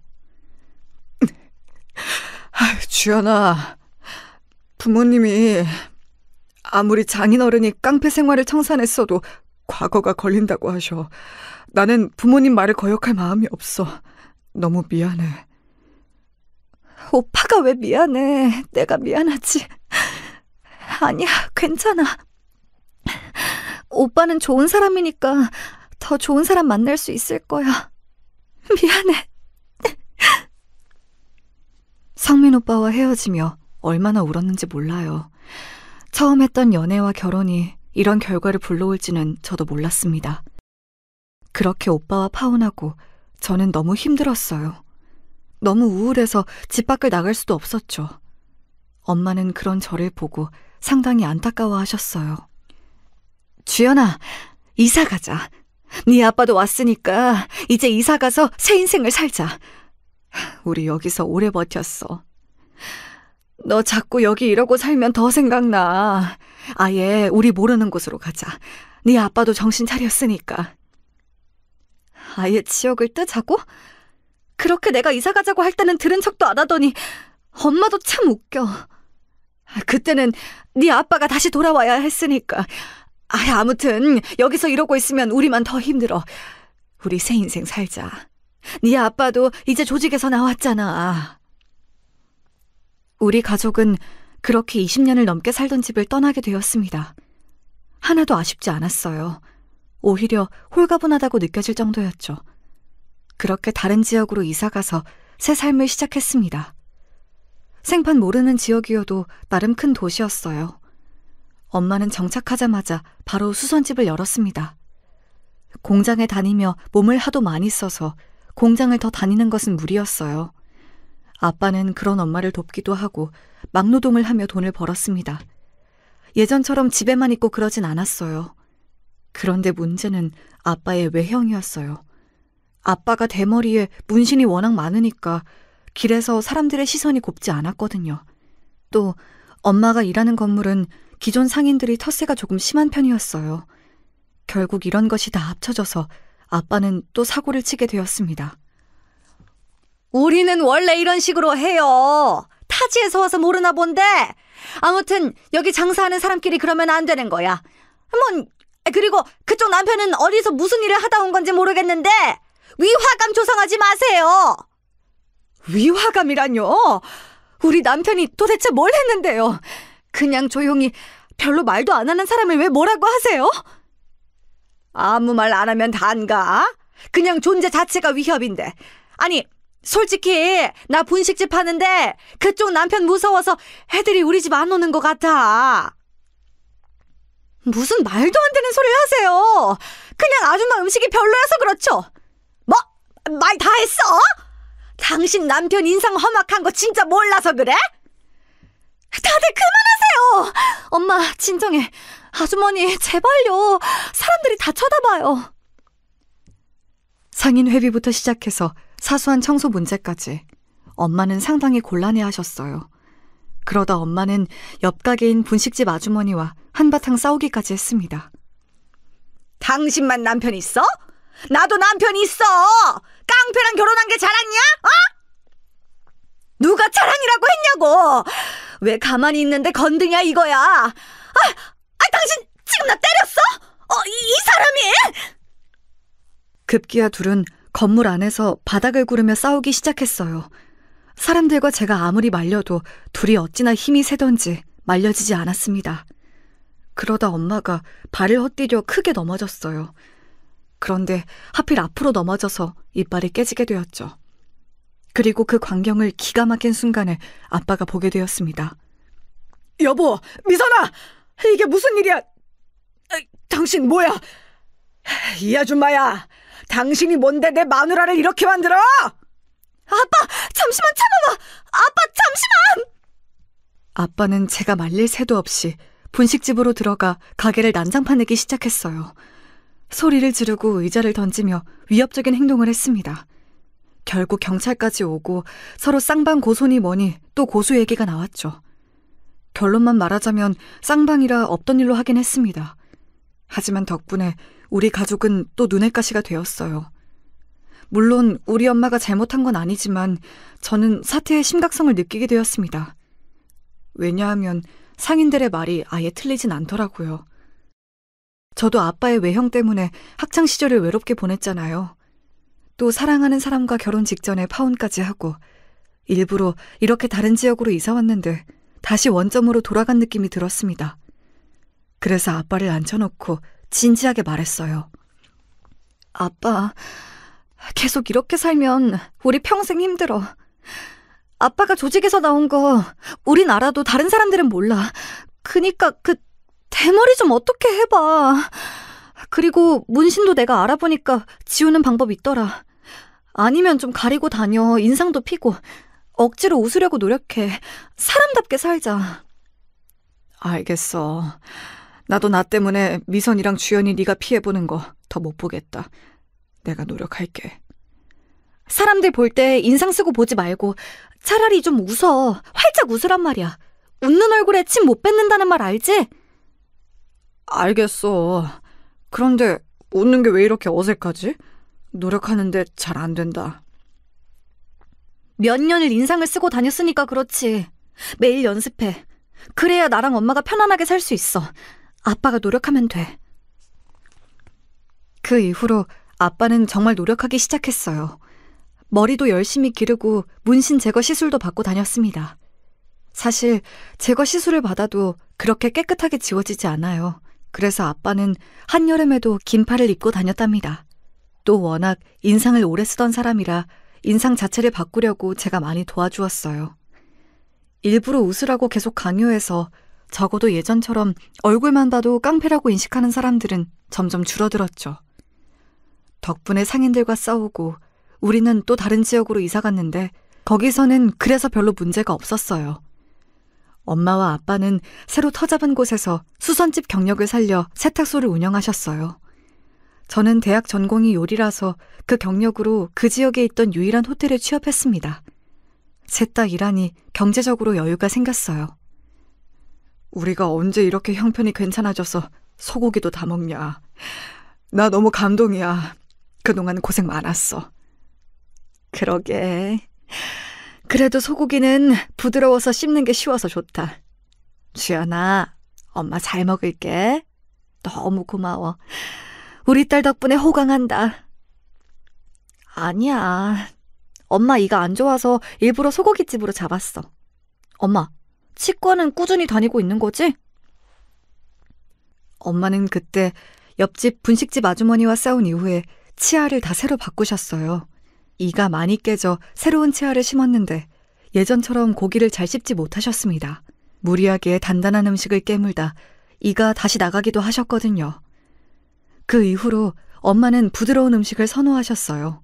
주연아, 부모님이 아무리 장인어른이 깡패 생활을 청산했어도 과거가 걸린다고 하셔. 나는 부모님 말을 거역할 마음이 없어. 너무 미안해. 오빠가 왜 미안해? 내가 미안하지. 아니야, 괜찮아. 오빠는 좋은 사람이니까 더 좋은 사람 만날 수 있을 거야. 미안해. 성민 오빠와 헤어지며 얼마나 울었는지 몰라요. 처음 했던 연애와 결혼이 이런 결과를 불러올지는 저도 몰랐습니다. 그렇게 오빠와 파혼하고 저는 너무 힘들었어요. 너무 우울해서 집 밖을 나갈 수도 없었죠. 엄마는 그런 저를 보고 상당히 안타까워하셨어요. 주연아, 이사 가자. 네 아빠도 왔으니까 이제 이사 가서 새 인생을 살자. 우리 여기서 오래 버텼어. 너 자꾸 여기 이러고 살면 더 생각나. 아예 우리 모르는 곳으로 가자. 네 아빠도 정신 차렸으니까. 아예 지역을 뜨자고? 그렇게 내가 이사 가자고 할 때는 들은 척도 안 하더니 엄마도 참 웃겨. 그때는 네 아빠가 다시 돌아와야 했으니까. 아무튼 여기서 이러고 있으면 우리만 더 힘들어. 우리 새 인생 살자. 네 아빠도 이제 조직에서 나왔잖아. 우리 가족은 그렇게 20년을 넘게 살던 집을 떠나게 되었습니다. 하나도 아쉽지 않았어요. 오히려 홀가분하다고 느껴질 정도였죠. 그렇게 다른 지역으로 이사가서 새 삶을 시작했습니다. 생판 모르는 지역이어도 나름 큰 도시였어요. 엄마는 정착하자마자 바로 수선집을 열었습니다. 공장에 다니며 몸을 하도 많이 써서 공장을 더 다니는 것은 무리였어요. 아빠는 그런 엄마를 돕기도 하고 막노동을 하며 돈을 벌었습니다. 예전처럼 집에만 있고 그러진 않았어요. 그런데 문제는 아빠의 외형이었어요. 아빠가 대머리에 문신이 워낙 많으니까 길에서 사람들의 시선이 곱지 않았거든요. 또 엄마가 일하는 건물은 기존 상인들이 텃세가 조금 심한 편이었어요. 결국 이런 것이 다 합쳐져서 아빠는 또 사고를 치게 되었습니다. 우리는 원래 이런 식으로 해요. 타지에서 와서 모르나 본데. 아무튼 여기 장사하는 사람끼리 그러면 안 되는 거야. 그리고 그쪽 남편은 어디서 무슨 일을 하다 온 건지 모르겠는데 위화감 조성하지 마세요. 위화감이란요? 우리 남편이 도대체 뭘 했는데요? 그냥 조용히 별로 말도 안 하는 사람을 왜 뭐라고 하세요? 아무 말 안 하면 단가? 그냥 존재 자체가 위협인데. 아니, 솔직히 나 분식집 하는데 그쪽 남편 무서워서 애들이 우리 집 안 오는 것 같아. 무슨 말도 안 되는 소리를 하세요. 그냥 아줌마 음식이 별로여서 그렇죠. 뭐? 말 다 했어? 당신 남편 인상 험악한 거 진짜 몰라서 그래? 다들 그만하세요. 엄마 진정해. 아주머니 제발요. 사람들이 다 쳐다봐요. 상인 회비부터 시작해서 사소한 청소 문제까지 엄마는 상당히 곤란해하셨어요. 그러다 엄마는 옆 가게인 분식집 아주머니와 한바탕 싸우기까지 했습니다. 당신만 남편 있어? 나도 남편 있어. 깡패랑 결혼한 게 자랑이야? 누가 자랑이라고 했냐고. 왜 가만히 있는데 건드냐 이거야. 당신 지금 나 때렸어? 이 사람이? 급기야 둘은 건물 안에서 바닥을 구르며 싸우기 시작했어요. 사람들과 제가 아무리 말려도 둘이 어찌나 힘이 세던지 말려지지 않았습니다. 그러다 엄마가 발을 헛디뎌 크게 넘어졌어요. 그런데 하필 앞으로 넘어져서 이빨이 깨지게 되었죠. 그리고 그 광경을 기가 막힌 순간에 아빠가 보게 되었습니다. 여보, 미선아! 이게 무슨 일이야? 당신 뭐야? 이 아줌마야! 당신이 뭔데 내 마누라를 이렇게 만들어? 아빠! 잠시만 참아봐! 아빠 잠시만! 아빠는 제가 말릴 새도 없이 분식집으로 들어가 가게를 난장판 내기 시작했어요. 소리를 지르고 의자를 던지며 위협적인 행동을 했습니다. 결국 경찰까지 오고 서로 쌍방 고소니 뭐니 또 고소 얘기가 나왔죠. 결론만 말하자면 쌍방이라 없던 일로 하긴 했습니다. 하지만 덕분에 우리 가족은 또 눈의 가시가 되었어요. 물론 우리 엄마가 잘못한 건 아니지만 저는 사태의 심각성을 느끼게 되었습니다. 왜냐하면 상인들의 말이 아예 틀리진 않더라고요. 저도 아빠의 외형 때문에 학창시절을 외롭게 보냈잖아요. 또 사랑하는 사람과 결혼 직전에 파혼까지 하고 일부러 이렇게 다른 지역으로 이사 왔는데 다시 원점으로 돌아간 느낌이 들었습니다. 그래서 아빠를 앉혀놓고 진지하게 말했어요. 아빠, 계속 이렇게 살면 우리 평생 힘들어. 아빠가 조직에서 나온 거 우린 알아도 다른 사람들은 몰라. 그니까 그 대머리 좀 어떻게 해봐. 그리고 문신도 내가 알아보니까 지우는 방법 있더라. 아니면 좀 가리고 다녀. 인상도 피고. 억지로 웃으려고 노력해. 사람답게 살자. 알겠어. 나도 나 때문에 미선이랑 주연이 네가 피해보는 거 더 못 보겠다. 내가 노력할게. 사람들 볼 때 인상 쓰고 보지 말고 차라리 좀 웃어. 활짝 웃으란 말이야. 웃는 얼굴에 침 못 뱉는다는 말 알지? 알겠어. 그런데 웃는 게 왜 이렇게 어색하지? 노력하는데 잘 안 된다. 몇 년을 인상을 쓰고 다녔으니까 그렇지. 매일 연습해. 그래야 나랑 엄마가 편안하게 살 수 있어. 아빠가 노력하면 돼. 그 이후로 아빠는 정말 노력하기 시작했어요. 머리도 열심히 기르고 문신 제거 시술도 받고 다녔습니다. 사실 제거 시술을 받아도 그렇게 깨끗하게 지워지지 않아요. 그래서 아빠는 한여름에도 긴팔을 입고 다녔답니다. 또 워낙 인상을 오래 쓰던 사람이라 인상 자체를 바꾸려고 제가 많이 도와주었어요. 일부러 웃으라고 계속 강요해서 적어도 예전처럼 얼굴만 봐도 깡패라고 인식하는 사람들은 점점 줄어들었죠. 덕분에 상인들과 싸우고 우리는 또 다른 지역으로 이사 갔는데 거기서는 그래서 별로 문제가 없었어요. 엄마와 아빠는 새로 터잡은 곳에서 수선집 경력을 살려 세탁소를 운영하셨어요. 저는 대학 전공이 요리라서 그 경력으로 그 지역에 있던 유일한 호텔에 취업했습니다. 셋 다 일하니 경제적으로 여유가 생겼어요. 우리가 언제 이렇게 형편이 괜찮아져서 소고기도 다 먹냐. 나 너무 감동이야. 그동안 고생 많았어. 그러게. 그래도 소고기는 부드러워서 씹는 게 쉬워서 좋다. 주연아, 엄마 잘 먹을게. 너무 고마워. 우리 딸 덕분에 호강한다. 아니야. 엄마 이가 안 좋아서 일부러 소고기집으로 잡았어. 엄마, 치과는 꾸준히 다니고 있는 거지? 엄마는 그때 옆집 분식집 아주머니와 싸운 이후에 치아를 다 새로 바꾸셨어요. 이가 많이 깨져 새로운 치아를 심었는데 예전처럼 고기를 잘 씹지 못하셨습니다. 무리하게 단단한 음식을 깨물다 이가 다시 나가기도 하셨거든요. 그 이후로 엄마는 부드러운 음식을 선호하셨어요.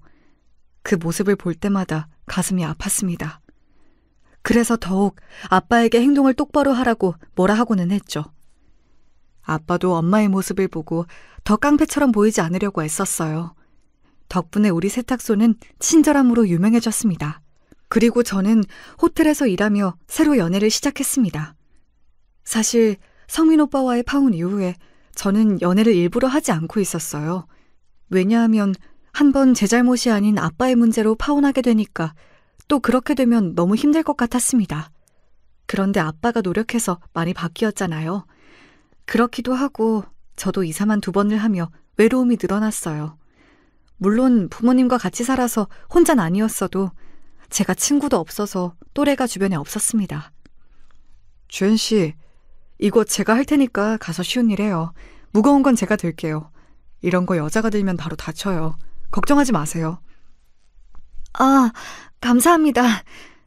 그 모습을 볼 때마다 가슴이 아팠습니다. 그래서 더욱 아빠에게 행동을 똑바로 하라고 뭐라 하고는 했죠. 아빠도 엄마의 모습을 보고 더 깡패처럼 보이지 않으려고 애썼어요. 덕분에 우리 세탁소는 친절함으로 유명해졌습니다. 그리고 저는 호텔에서 일하며 새로 연애를 시작했습니다. 사실 성민 오빠와의 파혼 이후에 저는 연애를 일부러 하지 않고 있었어요. 왜냐하면 한번 제 잘못이 아닌 아빠의 문제로 파혼하게 되니까 또 그렇게 되면 너무 힘들 것 같았습니다. 그런데 아빠가 노력해서 많이 바뀌었잖아요. 그렇기도 하고 저도 이사만 2번을 하며 외로움이 늘어났어요. 물론 부모님과 같이 살아서 혼자는 아니었어도 제가 친구도 없어서 또래가 주변에 없었습니다. 주연 씨, 이거 제가 할 테니까 가서 쉬운 일 해요. 무거운 건 제가 들게요. 이런 거 여자가 들면 바로 다쳐요. 걱정하지 마세요. 아, 감사합니다.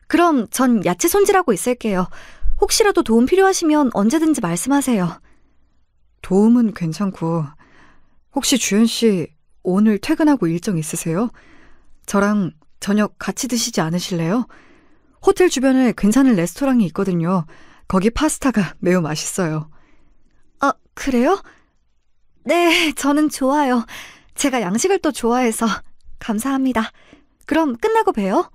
그럼 전 야채 손질하고 있을게요. 혹시라도 도움 필요하시면 언제든지 말씀하세요. 도움은 괜찮고 혹시 주연 씨 오늘 퇴근하고 일정 있으세요? 저랑 저녁 같이 드시지 않으실래요? 호텔 주변에 괜찮은 레스토랑이 있거든요. 거기 파스타가 매우 맛있어요. 아, 그래요? 네, 저는 좋아요. 제가 양식을 또 좋아해서. 감사합니다. 그럼 끝나고 봬요.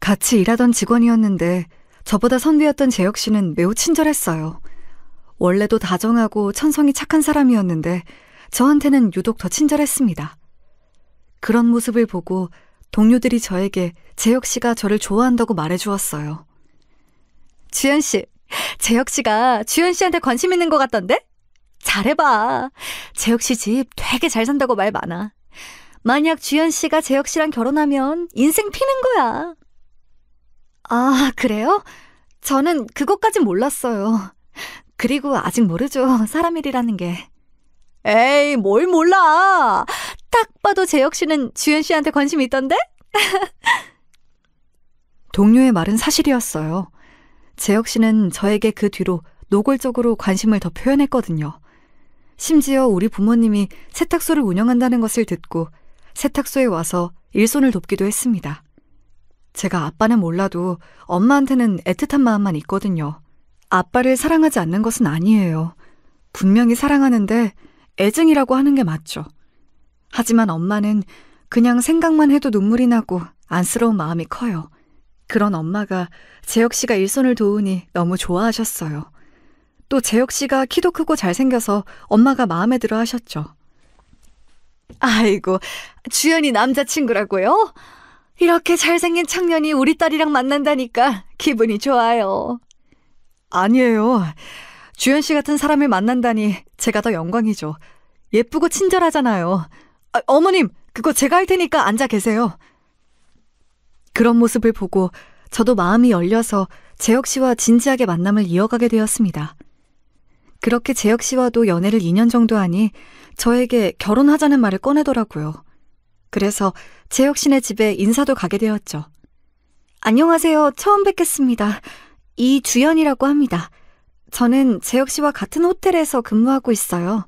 같이 일하던 직원이었는데 저보다 선배였던 재혁 씨는 매우 친절했어요. 원래도 다정하고 천성이 착한 사람이었는데 저한테는 유독 더 친절했습니다. 그런 모습을 보고 동료들이 저에게 재혁 씨가 저를 좋아한다고 말해주었어요. 주연 씨, 재혁 씨가 주연 씨한테 관심 있는 것 같던데? 잘해봐. 재혁 씨 집 되게 잘 산다고 말 많아. 만약 주연 씨가 재혁 씨랑 결혼하면 인생 피는 거야. 아, 그래요? 저는 그것까진 몰랐어요. 그리고 아직 모르죠. 사람 일이라는 게. 에이, 뭘 몰라. 딱 봐도 재혁 씨는 주연 씨한테 관심이 있던데? 동료의 말은 사실이었어요. 재혁 씨는 저에게 그 뒤로 노골적으로 관심을 더 표현했거든요. 심지어 우리 부모님이 세탁소를 운영한다는 것을 듣고 세탁소에 와서 일손을 돕기도 했습니다. 제가 아빠는 몰라도 엄마한테는 애틋한 마음만 있거든요. 아빠를 사랑하지 않는 것은 아니에요. 분명히 사랑하는데 애증이라고 하는 게 맞죠. 하지만 엄마는 그냥 생각만 해도 눈물이 나고 안쓰러운 마음이 커요. 그런 엄마가 재혁 씨가 일손을 도우니 너무 좋아하셨어요. 또 재혁 씨가 키도 크고 잘생겨서 엄마가 마음에 들어 하셨죠. 아이고, 주연이 남자친구라고요? 이렇게 잘생긴 청년이 우리 딸이랑 만난다니까 기분이 좋아요. 아니에요. 주연 씨 같은 사람을 만난다니 제가 더 영광이죠. 예쁘고 친절하잖아요. 어머님, 그거 제가 할 테니까 앉아 계세요. 그런 모습을 보고 저도 마음이 열려서 재혁 씨와 진지하게 만남을 이어가게 되었습니다. 그렇게 재혁 씨와도 연애를 2년 정도 하니 저에게 결혼하자는 말을 꺼내더라고요. 그래서 재혁 씨네 집에 인사도 가게 되었죠. 안녕하세요. 처음 뵙겠습니다. 이주연이라고 합니다. 저는 재혁 씨와 같은 호텔에서 근무하고 있어요.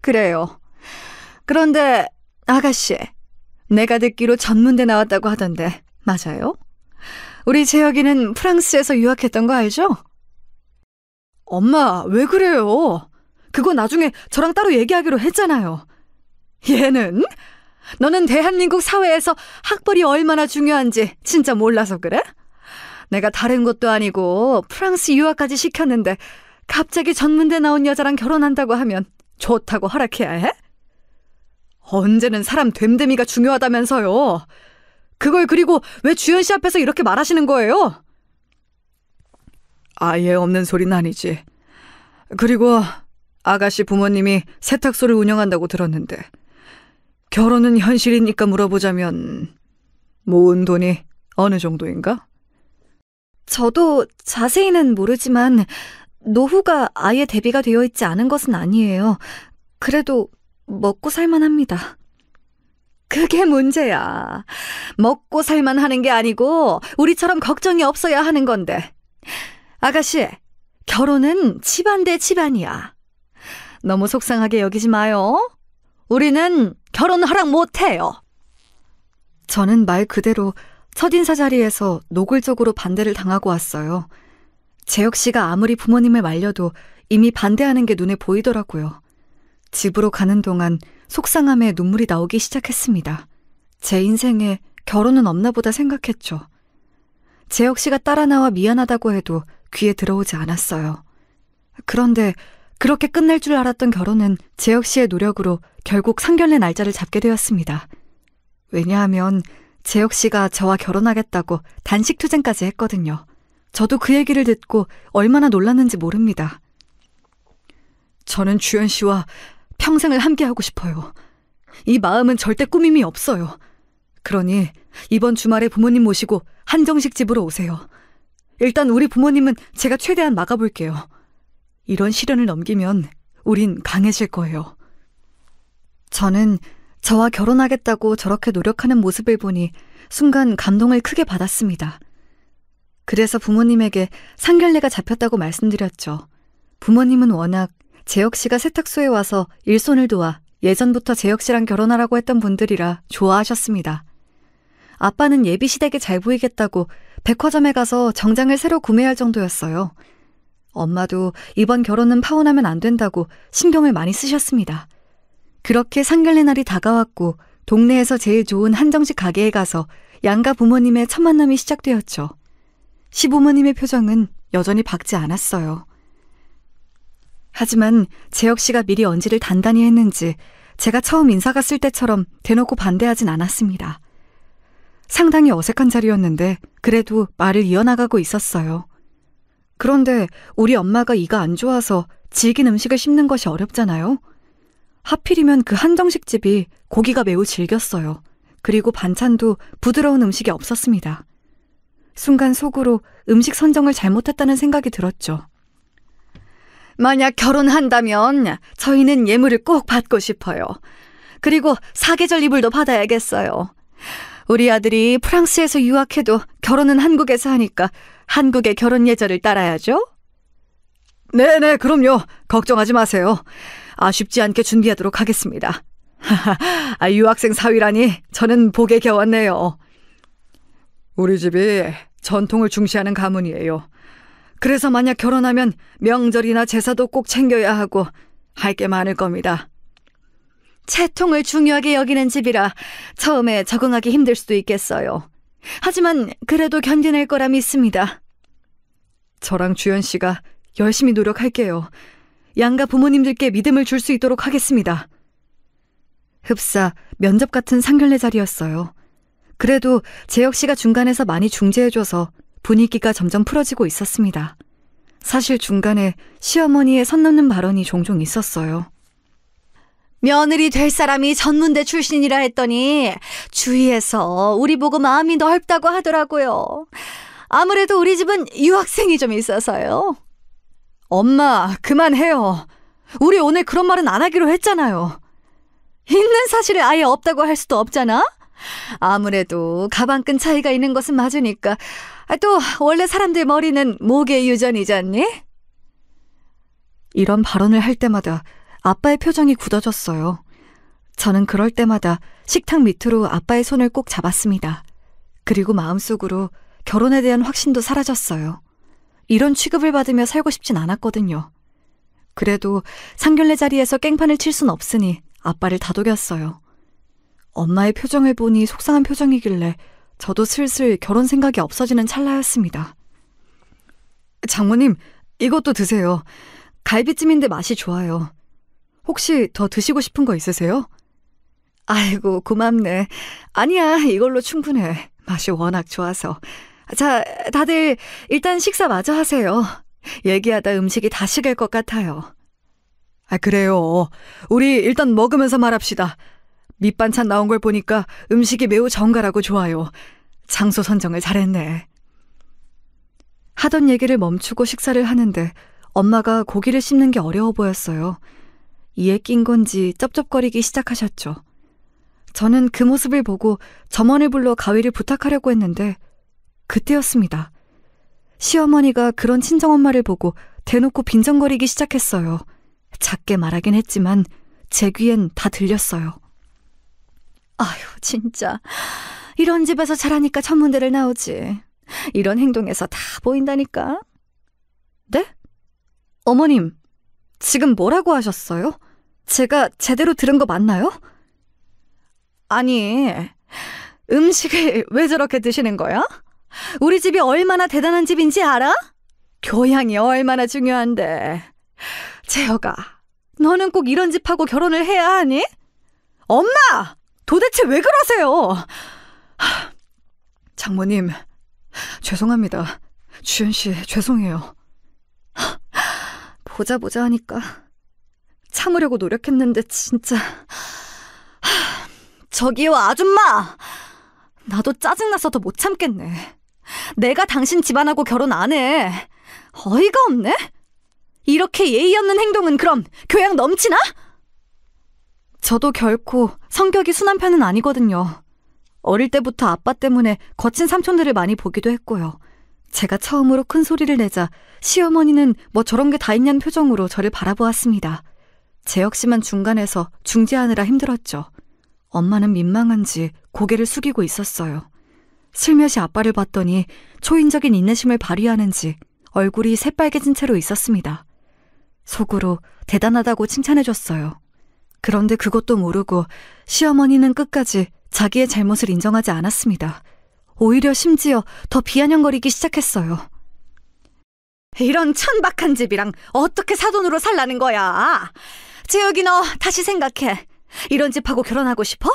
그래요. 그런데 아가씨, 내가 듣기로 전문대 나왔다고 하던데 맞아요? 우리 재혁이는 프랑스에서 유학했던 거 알죠? 엄마, 왜 그래요? 그거 나중에 저랑 따로 얘기하기로 했잖아요. 얘는? 너는 대한민국 사회에서 학벌이 얼마나 중요한지 진짜 몰라서 그래? 내가 다른 것도 아니고 프랑스 유학까지 시켰는데 갑자기 전문대 나온 여자랑 결혼한다고 하면 좋다고 허락해야 해? 언제는 사람 됨됨이가 중요하다면서요. 그걸 그리고 왜 주연 씨 앞에서 이렇게 말하시는 거예요? 아예 없는 소리는 아니지. 그리고 아가씨 부모님이 세탁소를 운영한다고 들었는데 결혼은 현실이니까 물어보자면 모은 돈이 어느 정도인가? 저도 자세히는 모르지만 노후가 아예 대비가 되어 있지 않은 것은 아니에요. 그래도 먹고 살만합니다. 그게 문제야. 먹고 살만하는 게 아니고 우리처럼 걱정이 없어야 하는 건데. 아가씨, 결혼은 집안 대 집안이야. 너무 속상하게 여기지 마요. 우리는 결혼 허락 못해요. 저는 말 그대로 첫인사 자리에서 노골적으로 반대를 당하고 왔어요. 재혁 씨가 아무리 부모님을 말려도 이미 반대하는 게 눈에 보이더라고요. 집으로 가는 동안 속상함에 눈물이 나오기 시작했습니다. 제 인생에 결혼은 없나 보다 생각했죠. 재혁 씨가 따라 나와 미안하다고 해도 귀에 들어오지 않았어요. 그런데 그렇게 끝날 줄 알았던 결혼은 재혁 씨의 노력으로 결국 상견례 날짜를 잡게 되었습니다. 왜냐하면 재혁 씨가 저와 결혼하겠다고 단식투쟁까지 했거든요. 저도 그 얘기를 듣고 얼마나 놀랐는지 모릅니다. 저는 주연 씨와 평생을 함께하고 싶어요. 이 마음은 절대 꾸밈이 없어요. 그러니 이번 주말에 부모님 모시고 한정식 집으로 오세요. 일단 우리 부모님은 제가 최대한 막아볼게요. 이런 시련을 넘기면 우린 강해질 거예요. 저는 저와 결혼하겠다고 저렇게 노력하는 모습을 보니 순간 감동을 크게 받았습니다. 그래서 부모님에게 상견례가 잡혔다고 말씀드렸죠. 부모님은 워낙 재혁 씨가 세탁소에 와서 일손을 도와 예전부터 재혁 씨랑 결혼하라고 했던 분들이라 좋아하셨습니다. 아빠는 예비 시댁에 잘 보이겠다고 백화점에 가서 정장을 새로 구매할 정도였어요. 엄마도 이번 결혼은 파혼하면 안 된다고 신경을 많이 쓰셨습니다. 그렇게 상견례 날이 다가왔고 동네에서 제일 좋은 한정식 가게에 가서 양가 부모님의 첫 만남이 시작되었죠. 시부모님의 표정은 여전히 밝지 않았어요. 하지만 재혁 씨가 미리 언지를 단단히 했는지 제가 처음 인사 갔을 때처럼 대놓고 반대하진 않았습니다. 상당히 어색한 자리였는데 그래도 말을 이어나가고 있었어요. 그런데 우리 엄마가 이가 안 좋아서 질긴 음식을 씹는 것이 어렵잖아요. 하필이면 그 한정식집이 고기가 매우 질겼어요. 그리고 반찬도 부드러운 음식이 없었습니다. 순간 속으로 음식 선정을 잘못했다는 생각이 들었죠. 만약 결혼한다면 저희는 예물을 꼭 받고 싶어요. 그리고 사계절 이불도 받아야겠어요. 우리 아들이 프랑스에서 유학해도 결혼은 한국에서 하니까 한국의 결혼 예절을 따라야죠. 네네, 그럼요. 걱정하지 마세요. 아쉽지 않게 준비하도록 하겠습니다. 유학생 사위라니 저는 복에 겨웠네요. 우리 집이 전통을 중시하는 가문이에요. 그래서 만약 결혼하면 명절이나 제사도 꼭 챙겨야 하고 할 게 많을 겁니다. 채통을 중요하게 여기는 집이라 처음에 적응하기 힘들 수도 있겠어요. 하지만 그래도 견뎌낼 거라 믿습니다. 저랑 주연 씨가 열심히 노력할게요. 양가 부모님들께 믿음을 줄 수 있도록 하겠습니다. 흡사 면접 같은 상견례 자리였어요. 그래도 재혁 씨가 중간에서 많이 중재해줘서 분위기가 점점 풀어지고 있었습니다. 사실 중간에 시어머니의 선 넘는 발언이 종종 있었어요. 며느리 될 사람이 전문대 출신이라 했더니 주위에서 우리 보고 마음이 넓다고 하더라고요. 아무래도 우리 집은 유학생이 좀 있어서요. 엄마, 그만해요. 우리 오늘 그런 말은 안 하기로 했잖아요. 있는 사실이 아예 없다고 할 수도 없잖아? 아무래도 가방끈 차이가 있는 것은 맞으니까. 또 원래 사람들 머리는 목의 유전이잖니? 이런 발언을 할 때마다 아빠의 표정이 굳어졌어요. 저는 그럴 때마다 식탁 밑으로 아빠의 손을 꼭 잡았습니다. 그리고 마음속으로 결혼에 대한 확신도 사라졌어요. 이런 취급을 받으며 살고 싶진 않았거든요. 그래도 상견례 자리에서 깽판을 칠 순 없으니 아빠를 다독였어요. 엄마의 표정을 보니 속상한 표정이길래 저도 슬슬 결혼 생각이 없어지는 찰나였습니다. 장모님, 이것도 드세요. 갈비찜인데 맛이 좋아요. 혹시 더 드시고 싶은 거 있으세요? 아이고, 고맙네. 아니야, 이걸로 충분해. 맛이 워낙 좋아서. 자, 다들 일단 식사 마저 하세요. 얘기하다 음식이 다 식을 것 같아요. 그래요. 우리 일단 먹으면서 말합시다. 밑반찬 나온 걸 보니까 음식이 매우 정갈하고 좋아요. 장소 선정을 잘했네. 하던 얘기를 멈추고 식사를 하는데 엄마가 고기를 씹는 게 어려워 보였어요. 이에 낀 건지 쩝쩝거리기 시작하셨죠. 저는 그 모습을 보고 점원을 불러 가위를 부탁하려고 했는데 그때였습니다. 시어머니가 그런 친정엄마를 보고 대놓고 빈정거리기 시작했어요. 작게 말하긴 했지만 제 귀엔 다 들렸어요. 아휴, 진짜 이런 집에서 자라니까 천문대를 나오지. 이런 행동에서 다 보인다니까. 네? 어머님, 지금 뭐라고 하셨어요? 제가 제대로 들은 거 맞나요? 아니, 음식을 왜 저렇게 드시는 거야? 우리 집이 얼마나 대단한 집인지 알아? 교양이 얼마나 중요한데. 재혁아, 너는 꼭 이런 집하고 결혼을 해야 하니? 엄마! 도대체 왜 그러세요? 장모님, 죄송합니다. 주연 씨, 죄송해요. 보자 하니까 참으려고 노력했는데 진짜. 저기요, 아줌마! 나도 짜증나서 더 못 참겠네. 내가 당신 집안하고 결혼 안 해. 어이가 없네? 이렇게 예의 없는 행동은 그럼 교양 넘치나? 저도 결코 성격이 순한 편은 아니거든요. 어릴 때부터 아빠 때문에 거친 삼촌들을 많이 보기도 했고요. 제가 처음으로 큰 소리를 내자 시어머니는 뭐 저런 게 다 있냐는 표정으로 저를 바라보았습니다. 제 역시만 중간에서 중재하느라 힘들었죠. 엄마는 민망한지 고개를 숙이고 있었어요. 슬며시 아빠를 봤더니 초인적인 인내심을 발휘하는지 얼굴이 새빨개진 채로 있었습니다. 속으로 대단하다고 칭찬해줬어요. 그런데 그것도 모르고 시어머니는 끝까지 자기의 잘못을 인정하지 않았습니다. 오히려 심지어 더 비아냥거리기 시작했어요. 이런 천박한 집이랑 어떻게 사돈으로 살라는 거야? 재혁이, 너 다시 생각해. 이런 집하고 결혼하고 싶어?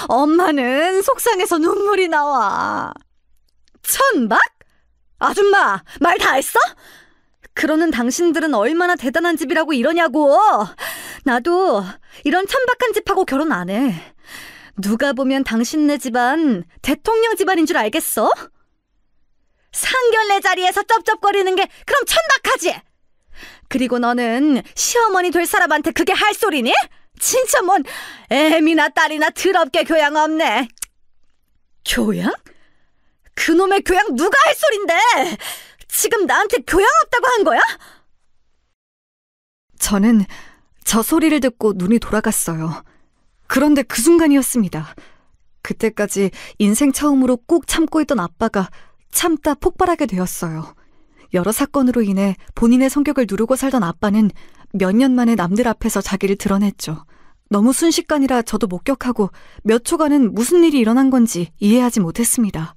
엄마는 속상해서 눈물이 나와. 천박? 아줌마, 말 다 했어? 그러는 당신들은 얼마나 대단한 집이라고 이러냐고. 나도 이런 천박한 집하고 결혼 안 해. 누가 보면 당신네 집안 대통령 집안인 줄 알겠어? 상견례 자리에서 쩝쩝거리는 게 그럼 천박하지? 그리고 너는 시어머니 될 사람한테 그게 할 소리니? 진짜 뭔 애미나 딸이나 더럽게 교양 없네. 교양? 그놈의 교양 누가 할 소린데? 지금 나한테 교양 없다고 한 거야? 저는 저 소리를 듣고 눈이 돌아갔어요. 그런데 그 순간이었습니다. 그때까지 인생 처음으로 꾹 참고 있던 아빠가 참다 폭발하게 되었어요. 여러 사건으로 인해 본인의 성격을 누르고 살던 아빠는 몇 년 만에 남들 앞에서 자기를 드러냈죠. 너무 순식간이라 저도 목격하고 몇 초간은 무슨 일이 일어난 건지 이해하지 못했습니다.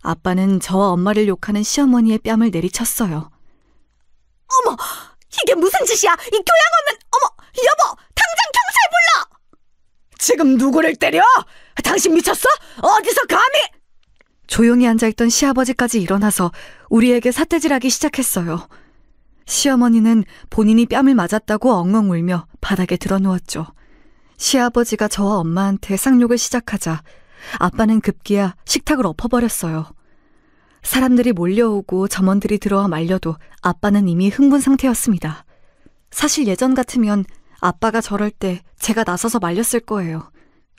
아빠는 저와 엄마를 욕하는 시어머니의 뺨을 내리쳤어요. 어머, 이게 무슨 짓이야? 이 교양 없는... 어머, 여보, 당장 경찰 불러! 지금 누구를 때려? 당신 미쳤어? 어디서 감히... 조용히 앉아있던 시아버지까지 일어나서 우리에게 삿대질하기 시작했어요. 시어머니는 본인이 뺨을 맞았다고 엉엉 울며 바닥에 드러누웠죠. 시아버지가 저와 엄마한테 쌍욕을 시작하자 아빠는 급기야 식탁을 엎어버렸어요. 사람들이 몰려오고 점원들이 들어와 말려도 아빠는 이미 흥분 상태였습니다. 사실 예전 같으면 아빠가 저럴 때 제가 나서서 말렸을 거예요.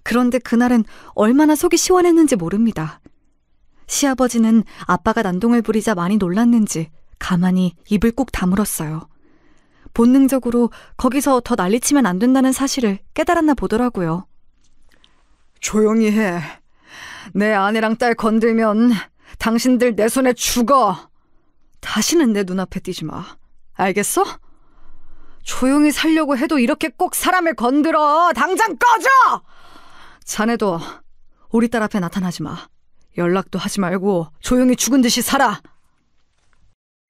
그런데 그날은 얼마나 속이 시원했는지 모릅니다. 시아버지는 아빠가 난동을 부리자 많이 놀랐는지 가만히 입을 꾹 다물었어요. 본능적으로 거기서 더 난리치면 안 된다는 사실을 깨달았나 보더라고요. 조용히 해. 내 아내랑 딸 건들면 당신들 내 손에 죽어. 다시는 내 눈앞에 띄지 마. 알겠어? 조용히 살려고 해도 이렇게 꼭 사람을 건드려. 당장 꺼져! 자네도 우리 딸 앞에 나타나지 마. 연락도 하지 말고 조용히 죽은 듯이 살아.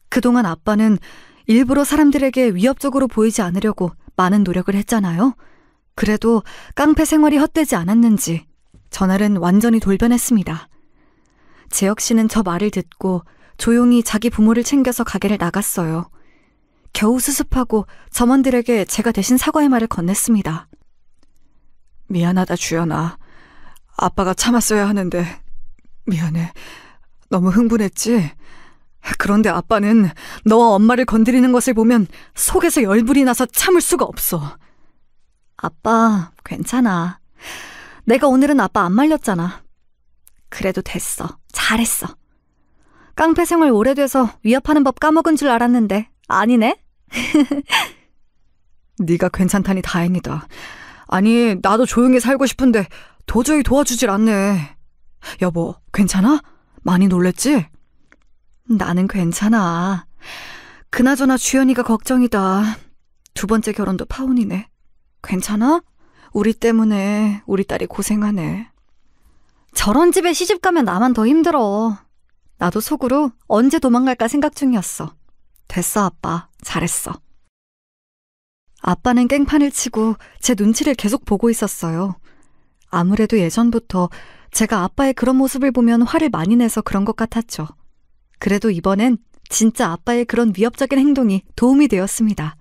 그동안 아빠는 일부러 사람들에게 위협적으로 보이지 않으려고 많은 노력을 했잖아요. 그래도 깡패 생활이 헛되지 않았는지 전날은 완전히 돌변했습니다. 재혁 씨는 저 말을 듣고 조용히 자기 부모를 챙겨서 가게를 나갔어요. 겨우 수습하고 점원들에게 제가 대신 사과의 말을 건넸습니다. 미안하다 주연아. 아빠가 참았어야 하는데 미안해. 너무 흥분했지? 그런데 아빠는 너와 엄마를 건드리는 것을 보면 속에서 열불이 나서 참을 수가 없어. 아빠, 괜찮아. 내가 오늘은 아빠 안 말렸잖아. 그래도 됐어. 잘했어. 깡패 생활 오래돼서 위협하는 법 까먹은 줄 알았는데 아니네? 네가 괜찮다니 다행이다. 아니, 나도 조용히 살고 싶은데 도저히 도와주질 않네. 여보, 괜찮아? 많이 놀랬지? 나는 괜찮아. 그나저나 주연이가 걱정이다. 2번째 결혼도 파혼이네. 괜찮아? 우리 때문에 우리 딸이 고생하네. 저런 집에 시집가면 나만 더 힘들어. 나도 속으로 언제 도망갈까 생각 중이었어. 됐어, 아빠. 잘했어. 아빠는 깽판을 치고 제 눈치를 계속 보고 있었어요. 아무래도 예전부터 제가 아빠의 그런 모습을 보면 화를 많이 내서 그런 것 같았죠. 그래도 이번엔 진짜 아빠의 그런 위협적인 행동이 도움이 되었습니다.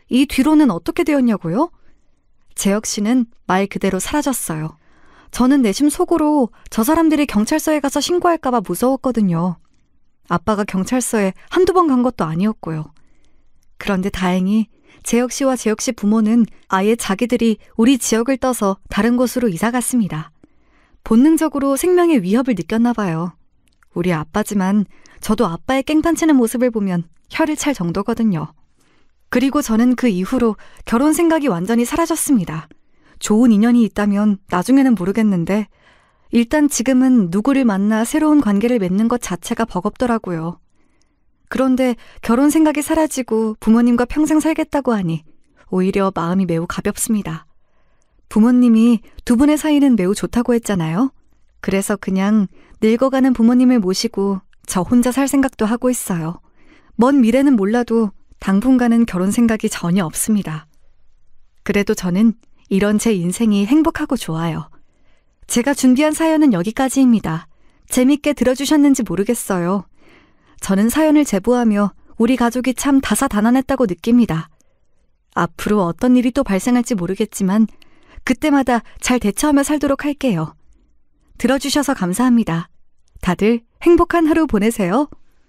이 뒤로는 어떻게 되었냐고요? 재혁 씨는 말 그대로 사라졌어요. 저는 내심 속으로 저 사람들이 경찰서에 가서 신고할까봐 무서웠거든요. 아빠가 경찰서에 한두 번 간 것도 아니었고요. 그런데 다행히 재혁 씨와 재혁 씨 부모는 아예 자기들이 우리 지역을 떠서 다른 곳으로 이사 갔습니다. 본능적으로 생명의 위협을 느꼈나 봐요. 우리 아빠지만 저도 아빠의 깽판 치는 모습을 보면 혀를 찰 정도거든요. 그리고 저는 그 이후로 결혼 생각이 완전히 사라졌습니다. 좋은 인연이 있다면 나중에는 모르겠는데 일단 지금은 누구를 만나 새로운 관계를 맺는 것 자체가 버겁더라고요. 그런데 결혼 생각이 사라지고 부모님과 평생 살겠다고 하니 오히려 마음이 매우 가볍습니다. 부모님이 2분의 사이는 매우 좋다고 했잖아요. 그래서 그냥 늙어가는 부모님을 모시고 저 혼자 살 생각도 하고 있어요. 먼 미래는 몰라도 당분간은 결혼 생각이 전혀 없습니다. 그래도 저는 이런 제 인생이 행복하고 좋아요. 제가 준비한 사연은 여기까지입니다. 재밌게 들어주셨는지 모르겠어요. 저는 사연을 제보하며 우리 가족이 참 다사다난했다고 느낍니다. 앞으로 어떤 일이 또 발생할지 모르겠지만 그때마다 잘 대처하며 살도록 할게요. 들어주셔서 감사합니다. 다들 행복한 하루 보내세요.